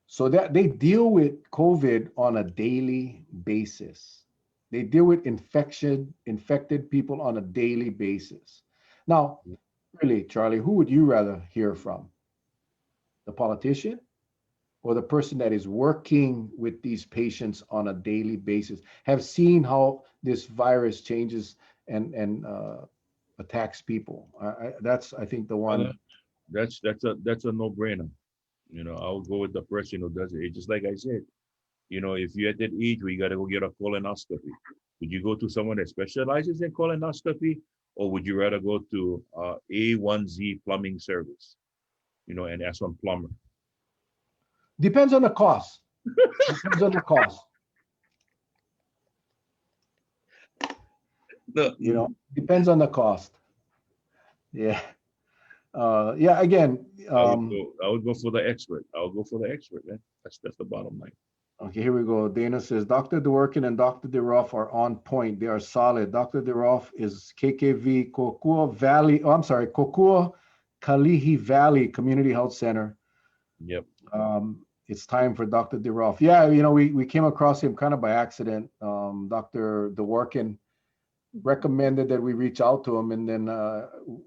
So that they deal with COVID on a daily basis. They deal with infected people on a daily basis. Now, really, Charlie, who would you rather hear from? The politician or the person that is working with these patients on a daily basis have seen how this virus changes and attacks people. That's I think the Brother, one. that's a no-brainer. I'll go with the person who does it. It's just like I said, if you're at that age where you got to go get a colonoscopy, would you go to someone that specializes in colonoscopy, or would you rather go to A1Z plumbing service, and ask one plumber? Depends on the cost. Depends on the cost. No, Depends on the cost. Yeah. Yeah. Again. I would go for the expert. I would go for the expert, man. That's the bottom line. Okay, here we go. Dana says Dr. Dworkin and Dr. DeRoff are on point. They are solid. Dr. DeRoff is KKV Kokua Valley. Oh, I'm sorry, Kokua Kalihi Valley Community Health Center. Yep. It's time for Dr. DeRoff. Yeah, we came across him kind of by accident. Dr. Dworkin recommended that we reach out to him, and then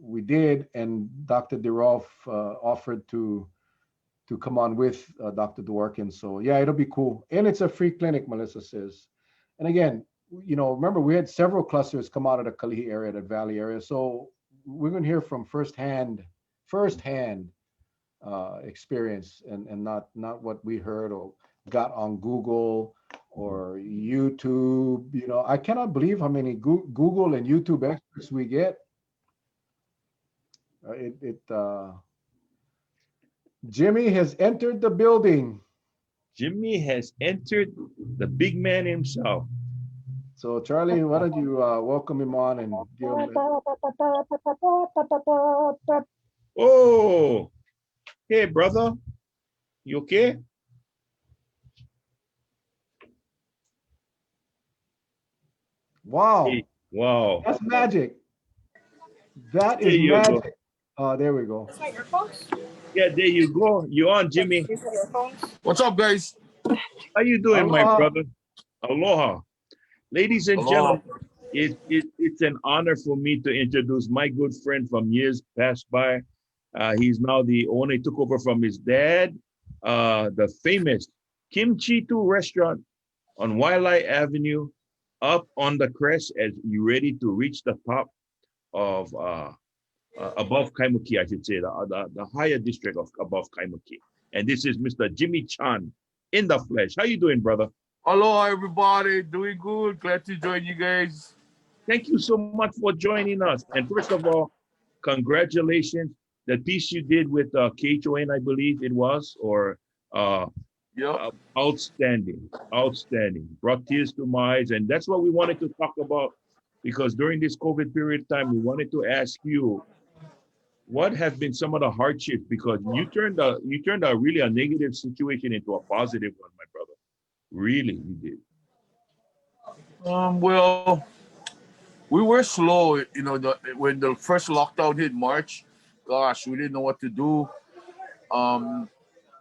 we did. And Dr. DeRoff offered to come on with Dr. Dworkin. So yeah, it'll be cool. And it's a free clinic, Melissa says. And again, remember we had several clusters come out of the Kalihi area, the Valley area. So we're going to hear from firsthand experience and not what we heard or got on Google or YouTube. I cannot believe how many Google and YouTube experts we get. Jimmy has entered the building. Jimmy has entered, the big man himself. So Charlie, why don't you welcome him on and give him Oh, hey, brother. You okay? Wow. Hey, wow. That's magic. That There is you go. magic. There we go. Yeah, there you go. You on, Jimmy? What's up, guys? How you doing, my Aloha. brother? Aloha. Ladies and Aloha. gentlemen, it's an honor for me to introduce my good friend from years past by. He's now the owner. He took over from his dad, the famous Kim Chee II Restaurant on Waialae Avenue, up on the crest as you ready to reach the top of above Kaimuki, I should say, the higher district of above Kaimuki. And this is Mr. Jimmy Chun in the flesh. How you doing, brother? Aloha, everybody. Doing good. Glad to join you guys. Thank you so much for joining us. And first of all, congratulations. The piece you did with KHON, I believe it was, or outstanding, outstanding. Brought tears to my eyes. And that's what we wanted to talk about, because during this COVID period of time, we wanted to ask you, what have been some of the hardships? Because you turned a really a negative situation into a positive one, my brother. Really, you did. Well, we were slow. When the first lockdown hit March, gosh, we didn't know what to do.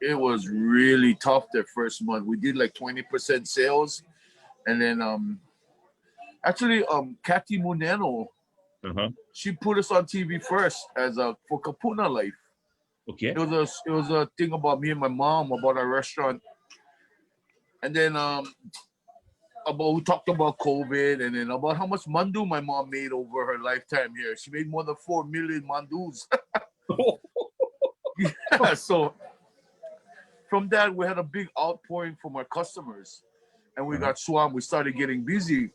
It was really tough that first month. We did like 20% sales, and then actually, Kathy Muneno, she put us on TV first for Kapuna Life. Okay. It was a thing about me and my mom about our restaurant, and then we talked about COVID, and then about how much mandu my mom made over her lifetime here. She made more than 4 million mandus. Yeah, so from that we had a big outpouring from our customers, and we got swamped. We started getting busy.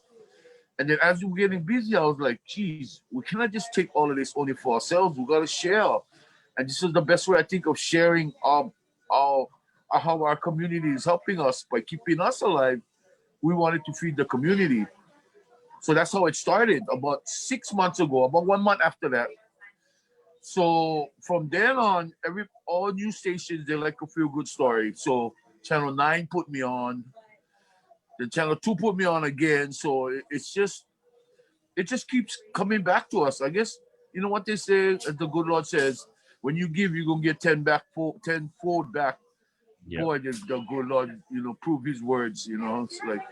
And then as we were getting busy, I was like, geez, we cannot just take all of this only for ourselves. We got to share. And this is the best way I think of sharing how our community is helping us by keeping us alive. We wanted to feed the community. So that's how it started about 6 months ago, about 1 month after that. So from then on, all news stations, they like a feel good story. So Channel 9 put me on. The Channel 2 put me on again. So it just keeps coming back to us. I guess, you know what they say, as the good Lord says, when you give, you're going to get 10-fold back. Yeah. Boy, the good Lord, prove his words, It's like,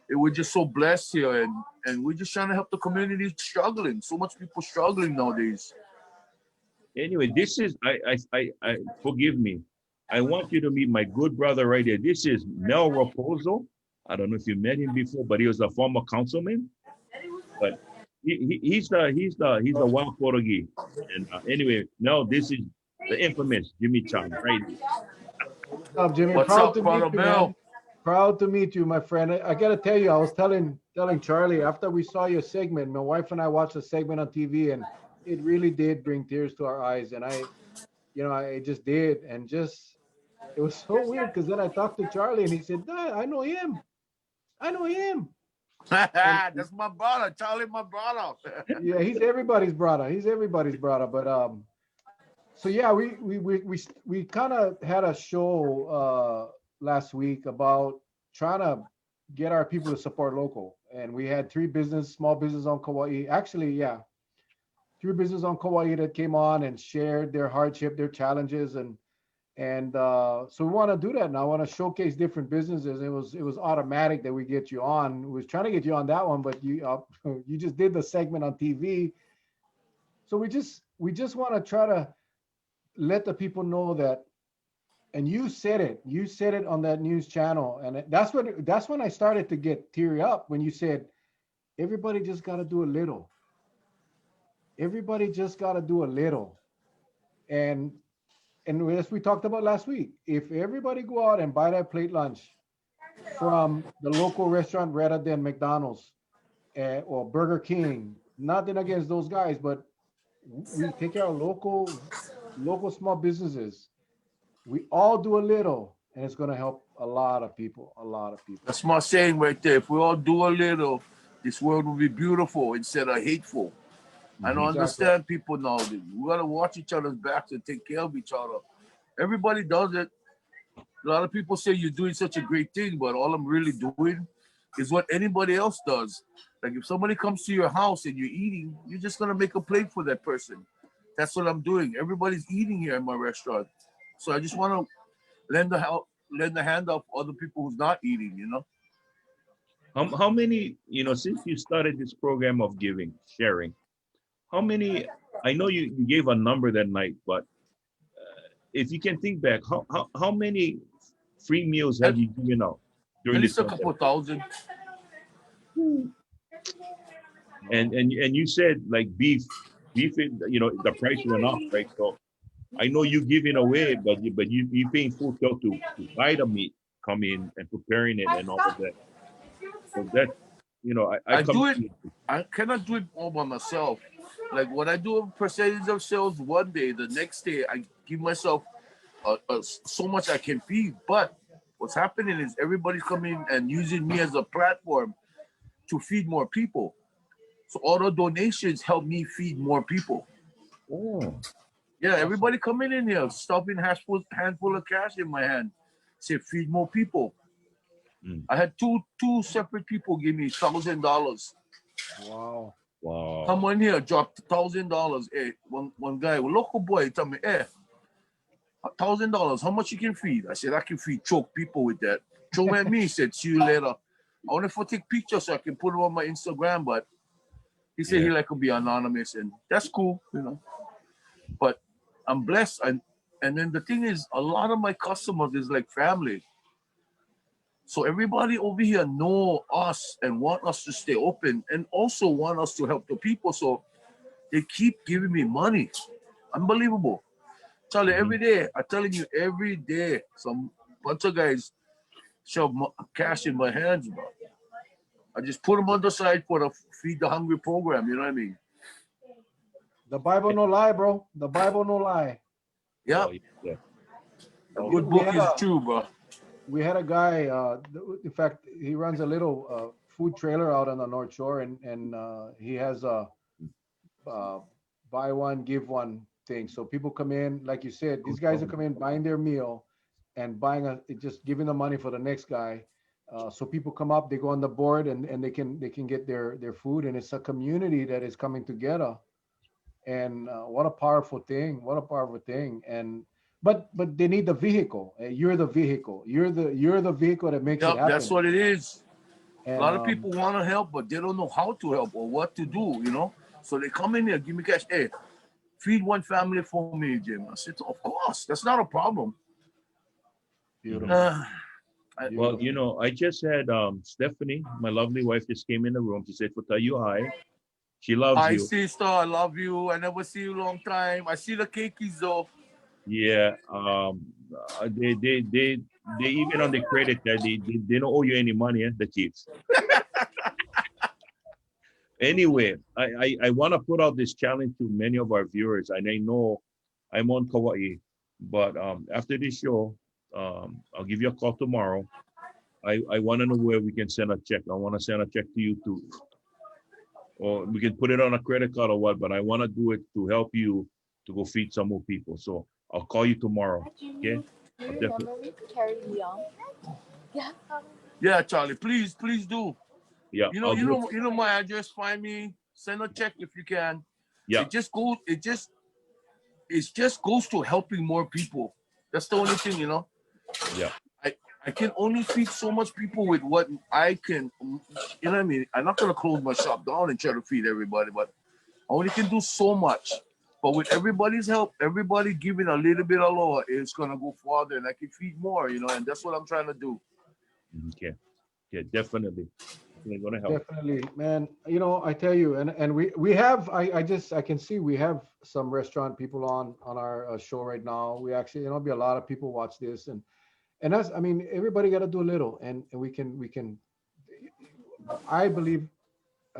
we're just so blessed here, and we're just trying to help the community struggling. So much people struggling nowadays. Anyway, this is I forgive me. I want you to meet my good brother right here. This is Mel Raposo. I don't know if you met him before, but he was a former councilman. But he's the wild Portuguese. And anyway, no, this is the infamous Jimmy Chan right here. What's up, Jimmy? What's Proud up, to meet brother you, man. Mel? Proud to meet you, my friend. I gotta tell you, I was telling Charlie after we saw your segment. My wife and I watched the segment on TV, and it really did bring tears to our eyes. And I just did, and just it was so weird because then I talked to Charlie, and he said, "Dad, I know him. I know him." And That's my brother, Charlie, my brother. yeah, he's everybody's brother. He's everybody's brother. But so yeah, we kind of had a show last week about trying to get our people to support local, and we had small business on Kauai. Actually, yeah, three business on Kauai that came on and shared their hardship, their challenges, and so we want to do that now. I want to showcase different businesses. It was automatic that we get you on. We was trying to get you on that one, but you you just did the segment on TV. So we just want to try to let the people know that, and you said it on that news channel, and that's when I started to get teary up when you said everybody just got to do a little. Everybody just got to do a little. And as we talked about last week, if everybody go out and buy that plate lunch from the local restaurant rather than McDonald's or Burger King, nothing against those guys, but we take care of local small businesses. We all do a little, and it's going to help a lot of people, a lot of people. That's my saying right there. If we all do a little, this world will be beautiful instead of hateful. I don't Exactly. understand people nowadays. We gotta watch each other's backs and take care of each other. Everybody does it. A lot of people say you're doing such a great thing, but all I'm really doing is what anybody else does. Like if somebody comes to your house and you're eating, you're just gonna make a plate for that person. That's what I'm doing. Everybody's eating here in my restaurant, so I just want to lend the hand of other people who's not eating. How many, since you started this program of sharing, how many, I know you gave a number that night, but if you can think back, how many free meals have At, you given out at during this least a couple pandemic? thousand. And you said like beef, the price went up, right? So I know you giving away, but you paying full tilt to buy the meat, come in and preparing it and all of that. So that, I I come do to it. you. I cannot do it all by myself. Like when I do a percentage of sales one day, the next day I give myself so much I can feed. But what's happening is everybody's coming and using me as a platform to feed more people. So all the donations help me feed more people. Oh, Yeah, Awesome. everybody coming in here, stuffing handful of cash in my hand, say feed more people. mm, I had two separate people give me $1,000. Wow. wow. Someone here dropped $1,000. Hey, one guy, a local boy, tell me, hey, $1,000. How much you can feed? I said I can feed choke people with that. Throw at me. He said, see you later. I want to take pictures so I can put it on my Instagram, but he said Yeah. he like to be anonymous, and that's cool. But I'm blessed, and then the thing is, a lot of my customers is like family. So everybody over here know us and want us to stay open, and also want us to help the people. So they keep giving me money. Unbelievable. Charlie, Hmm. every day, I'm telling you, every day, some bunch of guys shove cash in my hands, bro. I just put them on the side for the Feed the Hungry program. You know what I mean? The Bible no lie, bro. The Bible no lie. Yeah, Oh, yeah. a Oh, good We book had is a true, bro. we had a guy. In fact, he runs a little food trailer out on the North Shore, and he has a uh, buy one give one thing. So people come in, like you said, these guys are coming in buying their meal and just giving the money for the next guy. So people come up, they go on the board, and they can get their food, and it's a community that is coming together. And what a powerful thing! What a powerful thing! And but they need the vehicle. You're the vehicle. You're the vehicle that makes it Yep, that's happen. what it is. A And lot of people want to help, but they don't know how to help or what to do. So they come in here, give me cash. Hey, feed one family for me, Jim. I said, of course, that's not a problem. Mhm. Beautiful. Uh, I, Well, Beautiful. I just had Stephanie, my lovely wife, just came in the room. She said to tell you hi. She loves hi, you. sister. I love you. I never see you long time. I see the cakeys though. Yeah. They even on the credit card, they don't owe you any money, the Chiefs. Anyway, I want to put out this challenge to many of our viewers, and I know I'm on Kauai, but after this show, I'll give you a call tomorrow. I want to know where we can send a check. I want to send a check to you too, or we can put it on a credit card or what. But I want to do it to help you to go feed some more people. So I'll call you tomorrow. Okay? Do I'll you definitely. remember me? Carrie Leon? Yeah. Yeah, Charlie. Please, please do. Yeah, I'll do it. You know my address. Find me. Send a check if you can. Yeah, It just goes. It just goes to helping more people. That's the only thing, you know. yeah. I I can only feed so much people with what I can. You know what I mean? I'm not gonna close my shop down and try to feed everybody, but I only can do so much. But with everybody's help, everybody giving a little bit of law, it's gonna go farther, and I can feed more. You know, and that's what I'm trying to do. Okay, okay, definitely, definitely gonna help. Definitely, man. I tell you, and we have. I can see we have some restaurant people on our show right now. We actually, be a lot of people watch this, and that's. I mean, everybody got to do a little, and we can. I believe,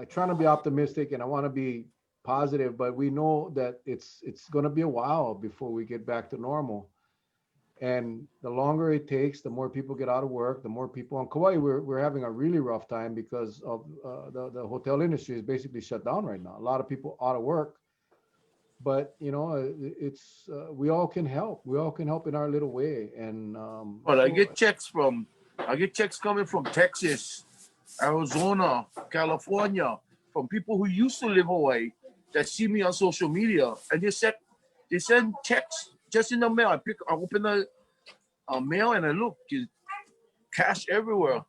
trying to be optimistic, and I want to be positive, but we know that it's going to be a while before we get back to normal. And the longer it takes, the more people get out of work, the more people on Kauai. We're having a really rough time because of the hotel industry is basically shut down right now. A lot of people out of work, but it's we all can help. We all can help in our little way, and But I get checks coming from Texas, Arizona, California, from people who used to live Hawaii that see me on social media, and they send checks just in the mail. I open a mail and I look, cash everywhere,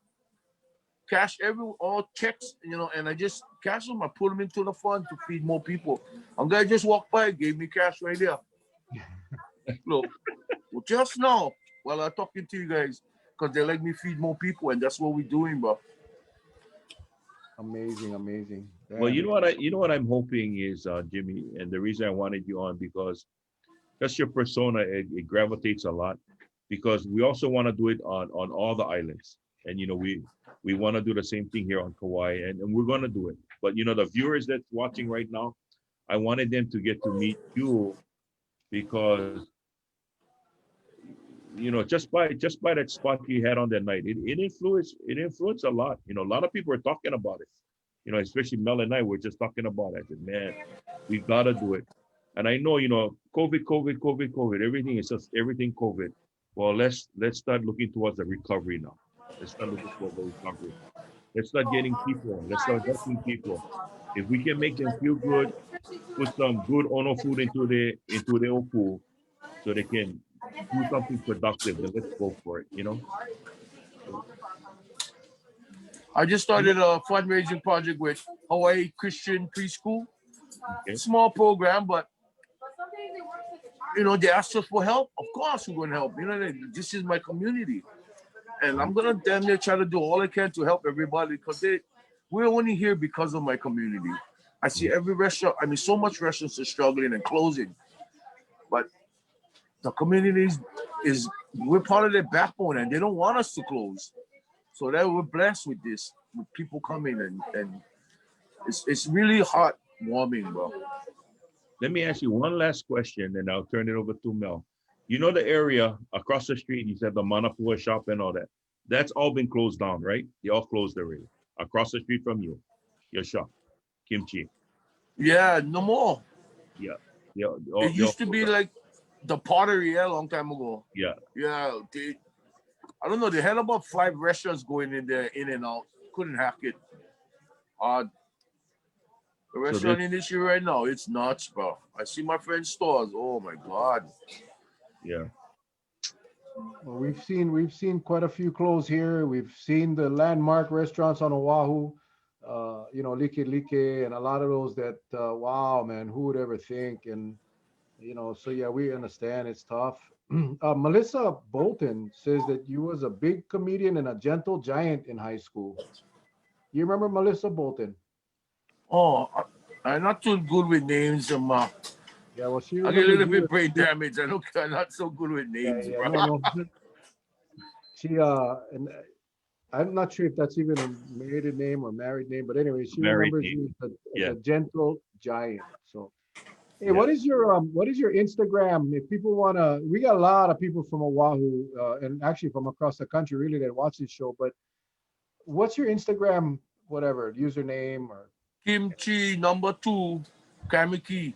all checks, and I just cash them. I put them into the fund to feed more people. A guy just walked by, gave me cash right there. Look, well, just now while I'm talking to you guys, because they let me feed more people, and that's what we're doing, bro. amazing, amazing. Well, Damn. you know what I'm hoping is, Jimmy, and the reason I wanted you on because just your persona, it gravitates a lot because we also want to do it on all the islands, and we want to do the same thing here on Kauai, and we're going to do it. But the viewers that's watching right now, I wanted them to get to meet you because just by that spot you had on that night, it influenced a lot. A lot of people are talking about it. Especially Mel and I were just talking about it. I said, man, we gotta do it. And I know, COVID, COVID, COVID, COVID, everything is just everything COVID. Well, let's start looking towards the recovery now. Let's start looking towards the recovery. Let's start getting people. Let's start helping people. If we can make them feel good, put some good ono food into their oku so they can do something productive, then let's go for it. So, I just you know, started a fundraising project with Hawaii Christian Preschool. okay. Small program, but they asked us for help. Of course, we're going to help. This is my community, and Mhm. I'm gonna damn near try to do all I can to help everybody because we're only here because of my community. I see Mhm. every restaurant. I mean, so much restaurants are struggling and closing, but the community is we're part of their backbone, and they don't want us to close. So that we're blessed with this, with people coming and it's really heartwarming, bro. Let me ask you one last question, and I'll turn it over to Mel. You know the area across the street, you said the Manapua shop and all that. That's all been closed down, right? They all closed already. Across the street from you, your shop, Kim Chee. Yeah, no more. Yeah. They all It used to closed be down. like the pottery, yeah, a long time ago. Yeah. Yeah, I don't know. They had about 5 restaurants going in there, in and out. Couldn't hack it. Uh, the So this, restaurant industry right now, it's nuts, bro. I see my friends' stores. Oh my god. yeah. Well, we've seen quite a few close here. We've seen the landmark restaurants on Oahu, Like Like, and a lot of those that, wow, man, who would ever think? And so yeah, we understand it's tough. Melissa Bolton says that you was a big comedian and a gentle giant in high school. You remember Melissa Bolton? Oh, I'm not too good with names. Yeah, well, she I get a remembers little you. bit brain damage. I'm not so good with Yeah, names, yeah, bro. no, no. She and I'm not sure if that's even a maiden name or married name, but anyway, she Married remembers name. you as Yeah, a gentle giant. So, hey, yeah. what is your Instagram? If people wanna, we got a lot of people from Oahu and actually from across the country really that watch this show. But what's your Instagram, whatever username or Kim Chee #2, Kamiki.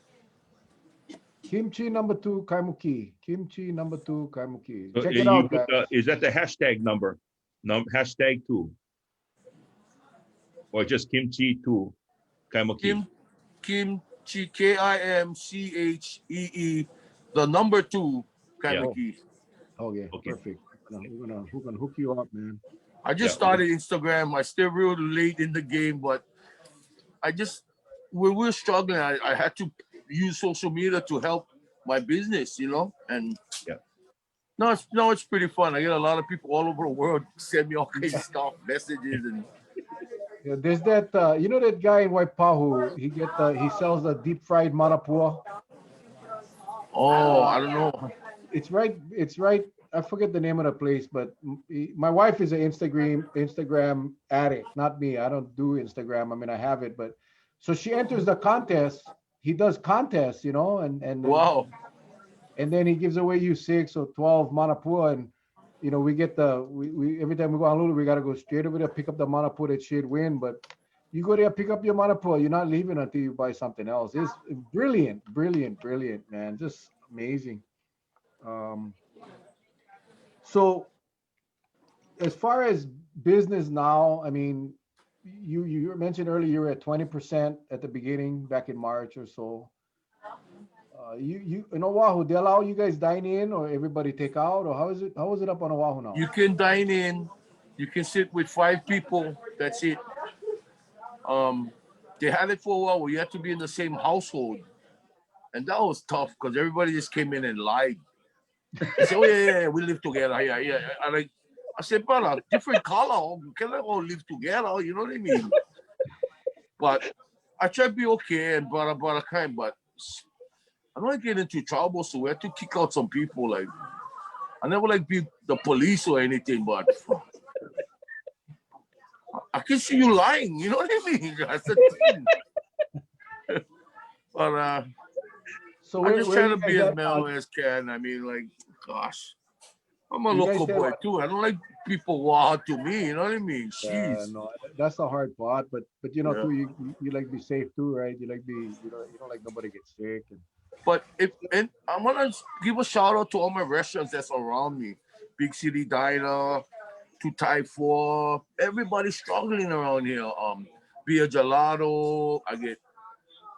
Kimchi number two Kaimuki? Kimchi number two Kaimuki. So Check it you out, put guys. is that the hashtag number? Hashtag two, or just kimchi two, kaimoki. Kim Kim Chee Kimchee, the #2, Yeah. Oh, Kamiki. okay, Okay. perfect. We're gonna hook you up, man. I Yeah. just started Instagram. I still real late in the game, but I just when we were struggling, I had to use social media to help my business, and Yeah. no, it's pretty fun. I get a lot of people all over the world send me all kinds of stuff, messages, and Yeah, there's that that guy in Waipahu. He sells the deep fried manapua. oh, Uh, I don't know. it's right. I forget the name of the place, but my wife is an Instagram addict, not me. I don't do Instagram. I mean, I have it, but so she enters the contest. He does contests, Wow. and then he gives away you 6 or 12 manapua, and we get we every time we go on Lulu, we got to go straight over there, pick up the manapua that she'd win. But you go there, pick up your manapua, you're not leaving until you buy something else. It's brilliant, brilliant, brilliant, man, just amazing. um so as far as business now, I mean, you mentioned earlier you were at 20% at the beginning back in March or so. You in Oahu, they allow you guys dine in or everybody take out, or how is it up on Oahu now? You can dine in. You can sit with 5 people. That's it. Um, they had it for a while where you had to be in the same household, and that was tough because everybody just came in and lied. They said, "Oh yeah, yeah, yeah, we live together. Yeah, yeah." I said, "Brother, different color. We cannot all live together." You know what I mean? But I try to be okay and brother kind, but I don't get into trouble, so we had to kick out some people. Like I never like be the police or anything, but I can see you lying. You know what I mean? That's the thing. But So I where just where are try you to guys be as at now? mellow as can. I mean, like, gosh, I'm a You guys local stay boy too. I don't like people wild to me. You know what I mean? Jeez. no, that's the hard part, but Yeah. too, you like be safe too, right? You like be you don't like nobody gets sick. And But if and I want to give a shout out to all my restaurants that's around me. Big City Diner, to Thai for everybody struggling around here. Beer Gelato, I get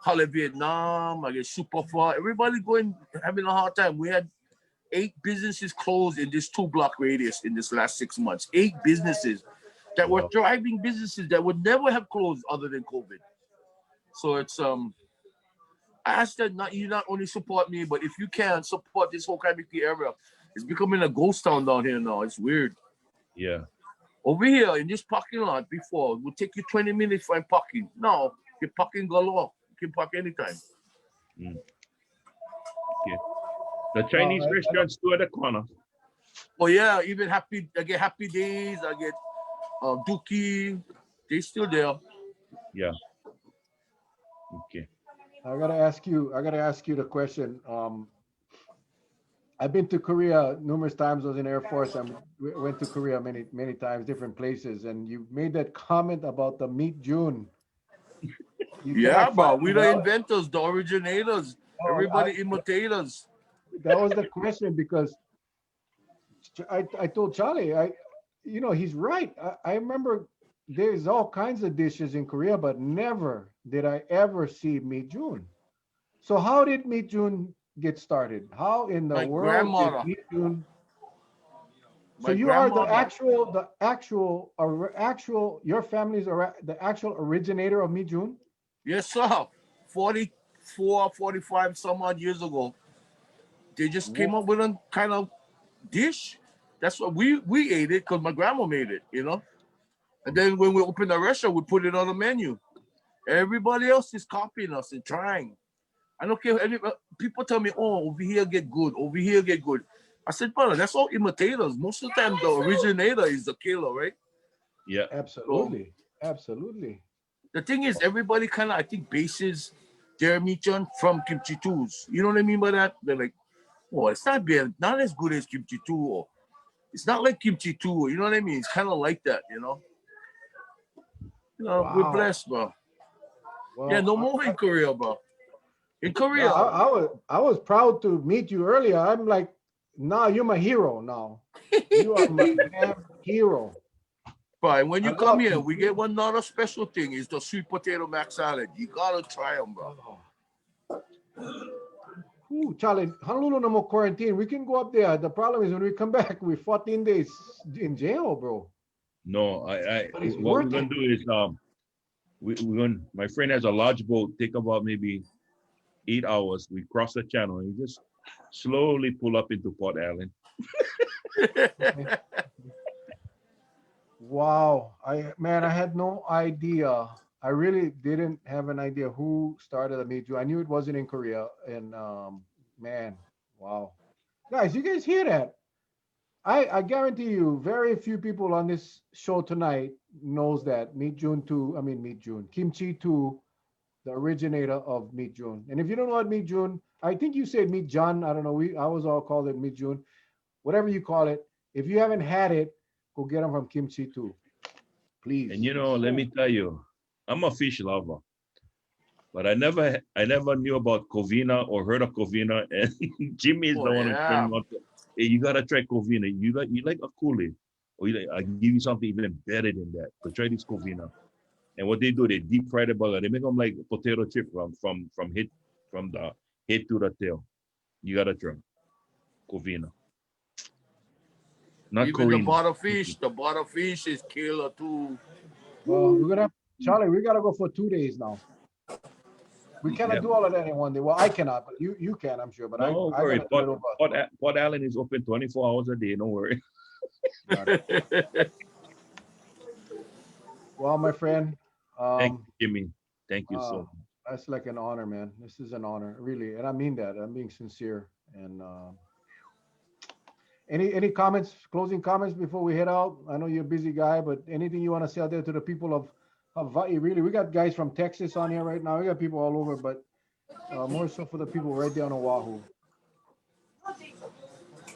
Holly Vietnam, I get Super Far. Everybody going having a hard time. We had 8 businesses closed in this 2 block radius in this last 6 months. 8 businesses that were Wow. thriving businesses that would never have closed other than COVID. So it's I ask that not you not only support me, but if you can support this whole Kaibiki area. It's becoming a ghost town down here now. It's weird. Yeah. Over here in this parking lot before, it would take you 20 minutes for parking. Now, you're parking galore. You can park anytime. Mm. Okay. The well, Chinese restaurants too at the corner. Oh yeah, even I get Happy Days, I get Dookie. They still there. Yeah. Okay. I gotta ask you the question. I've been to Korea numerous times. I was in Air Force. Went to Korea many many times, different places, and you made that comment about the meat June. You Yeah, cannot find but we it the out. inventors, the originators. Oh, Everybody imitators. that was the question because I told Charlie, he's right. I remember there's all kinds of dishes in Korea, but never did I ever see meat June. So how did meat June get started? How in the My world did grandmother, meat June? So my you are grandmother. your family's the actual originator of meat June? Yes, sir. 44, 45 some odd years ago. They just came up with a kind of dish. That's what we ate it because my grandma made it, you know. And then when we opened the restaurant, we put it on the menu. Everybody else is copying us and trying. I don't care. People tell me, "Oh, over here get good. Over here get good." I said, "Brother, that's all imitators. Most of the time, the originator is the killer, right?" Yeah. So Absolutely. Absolutely. the thing is, everybody kind of, I think, bases their meat Chun from Kim Chee II's. You know what I mean by that? They're like, "Oh, it's not as good as Kim Chee II, or it's not like Kim Chee II." You know what I mean? It's kind of like that, you know. We're Wow. blessed, bro. Yeah, Well, no more in Korea, bro. In no, Korea, I was proud to meet you earlier. I'm like, now you're my hero now. You are my damn hero. but when I you come love here, you. we get one other special thing is the sweet potato mac salad. You gotta try them, bro. Oh. Ooh, Charlie, Honolulu no more quarantine. We can go up there. The problem is when we come back, we're 14 days in jail, bro. No, But it's what we're worth gonna it. do is we're gonna. My friend has a large boat. Take about maybe 8 hours. We cross the channel and we just slowly pull up into Port Allen. Okay. Wow. I had no idea. I really didn't have an idea who started the Meet You. I knew it wasn't in Korea. And man, wow. Guys, you guys hear that? I guarantee you, very few people on this show tonight knows that Meet June 2, I mean Meet June, Kim Chee II, the originator of Meet June. And if you don't know what Meet June, I think you said Meet John. I don't know. I was all called it Meet June. Whatever you call it. If you haven't had it, go get them from Kim Chee II, And please. let me tell you, I'm a fish lover, but I never knew about Covina or heard of Covina. And Jimmy is Oh the one who turned yeah. me on to, hey, you gotta try Covina. You like a Kool-Aid, or I give you something even better than that. So try this Covina. And what they do, they deep fry the burger. They make them like potato chip from the head to the tail. You gotta try Covina, not Even the Corina. butterfish is killer too. Well, we're Woo. gonna have, Charlie, we gotta go for 2 days now. We cannot Yeah. do all of that in one day. Well, I cannot, but you can, I'm sure. But No I worry. gotta do it over. Port Allen is open 24 hours a day. Don't worry. Got it. Well, my friend, Thank um, you, Jimmy. Thank you so uh, much. that's like an honor, man. This is an honor, really, and I mean that. I'm being sincere. And any comments, closing comments before we head out? I know you're a busy guy, but anything you want to say out there to the people of Hawaii? Really, we got guys from Texas on here right now. We got people all over, but more so for the people right there on Oahu.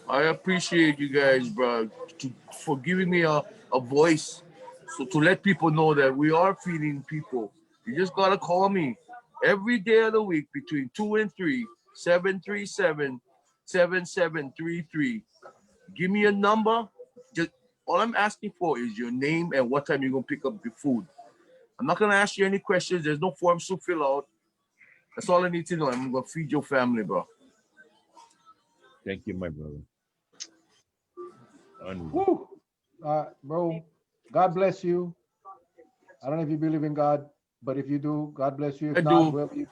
I appreciate you guys, bro, for giving me a voice. So to let people know that we are feeding people. You just gotta call me every day of the week between 2 and 3, 737-7733. Give me a number. Just all I'm asking for is your name and what time you're gonna pick up the food. I'm not gonna ask you any questions. There's no forms to fill out. That's all I need to know. I'm gonna feed your family, bro. Thank you, my brother. Unreal. Woo! Bro, God bless you. I don't know if you believe in God, but if you do, God bless you. I If not, do. whoever you,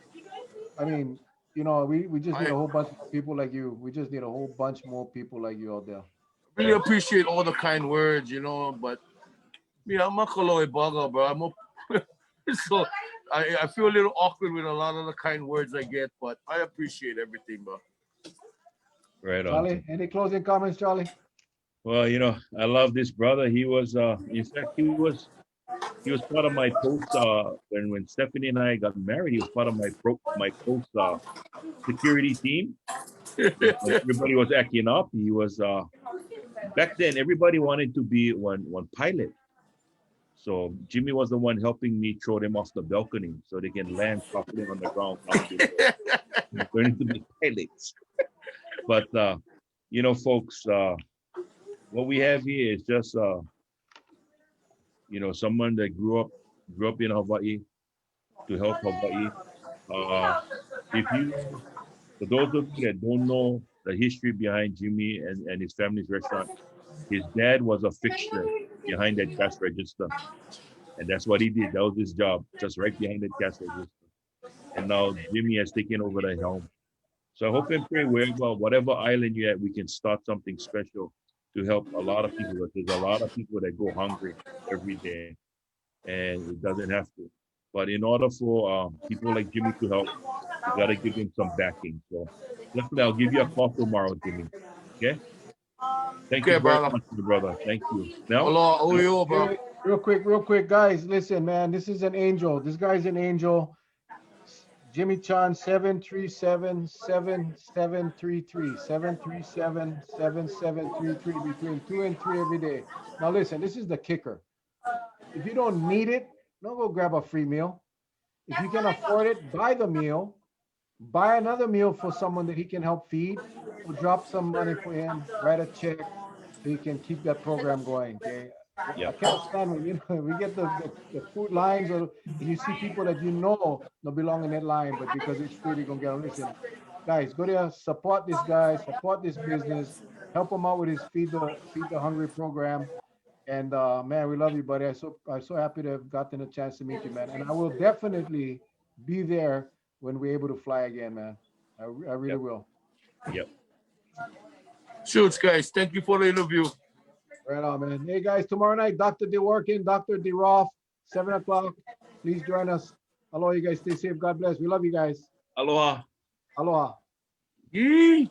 I mean, we just need a I whole bunch more people like you. We just need a whole bunch more people like you out there. really appreciate all the kind words, but yeah, I'm a Kaloi bugger, bro. So I feel a little awkward with a lot of the kind words I get, but I appreciate everything, bro. Right on. Charlie, any closing comments, Charlie? Well, I love this brother. He was, in fact, he was part of my post when Stephanie and I got married. He was part of my post security team. When everybody was acting up, he was back then. Everybody wanted to be one pilot. So Jimmy was the one helping me throw them off the balcony so they can land properly on the ground now they're learning to be pilots. But folks, what we have here is just someone that grew up in Hawaii to help Hawaii. Uh, if you, for those of you that don't know the history behind Jimmy and his family's restaurant, his dad was a fixture behind that cash register. And that's what he did. That was his job, just right behind that cash register. And now Jimmy has taken over the helm. So I hope and pray wherever, whatever island you're at, we can start something special to help a lot of people. Because there's a lot of people that go hungry every day, and it doesn't have to. But in order for people like Jimmy to help, we got to give him some backing. So definitely, I'll give you a call tomorrow, Jimmy. Okay? Thank you Okay, very brother. much, my brother. Thank you. Now, Allah, who you, bro? Hey, real quick, guys. Listen, man. This is an angel. This guy's an angel. Jimmy Chan 737-7733 between 2 and 3 every day. Now listen, this is the kicker. If you don't need it, don't go grab a free meal. If you can afford it, buy the meal, buy another meal for someone that he can help feed, or drop some money for him, write a check so he can keep that program going. Okay. I yep, can't stand when we get the food lines, or and you see people that you know don't belong in that line, but because it's free, they're gonna get on. Listen, guys, go there, support this guy, support this business, help him out with his feed the hungry program. And man, we love you, buddy. I'm so happy to have gotten a chance to meet you, man. And I will definitely be there when we're able to fly again, man. I really yep, will. yep. Shoots, guys. Thank you for the interview. Right on, man. Hey guys, tomorrow night, Dr. DeWorkin, Dr. DeRoff, 7 o'clock. Please join us. Aloha, you guys. Stay safe. God bless. We love you guys. Aloha. Aloha. Yee.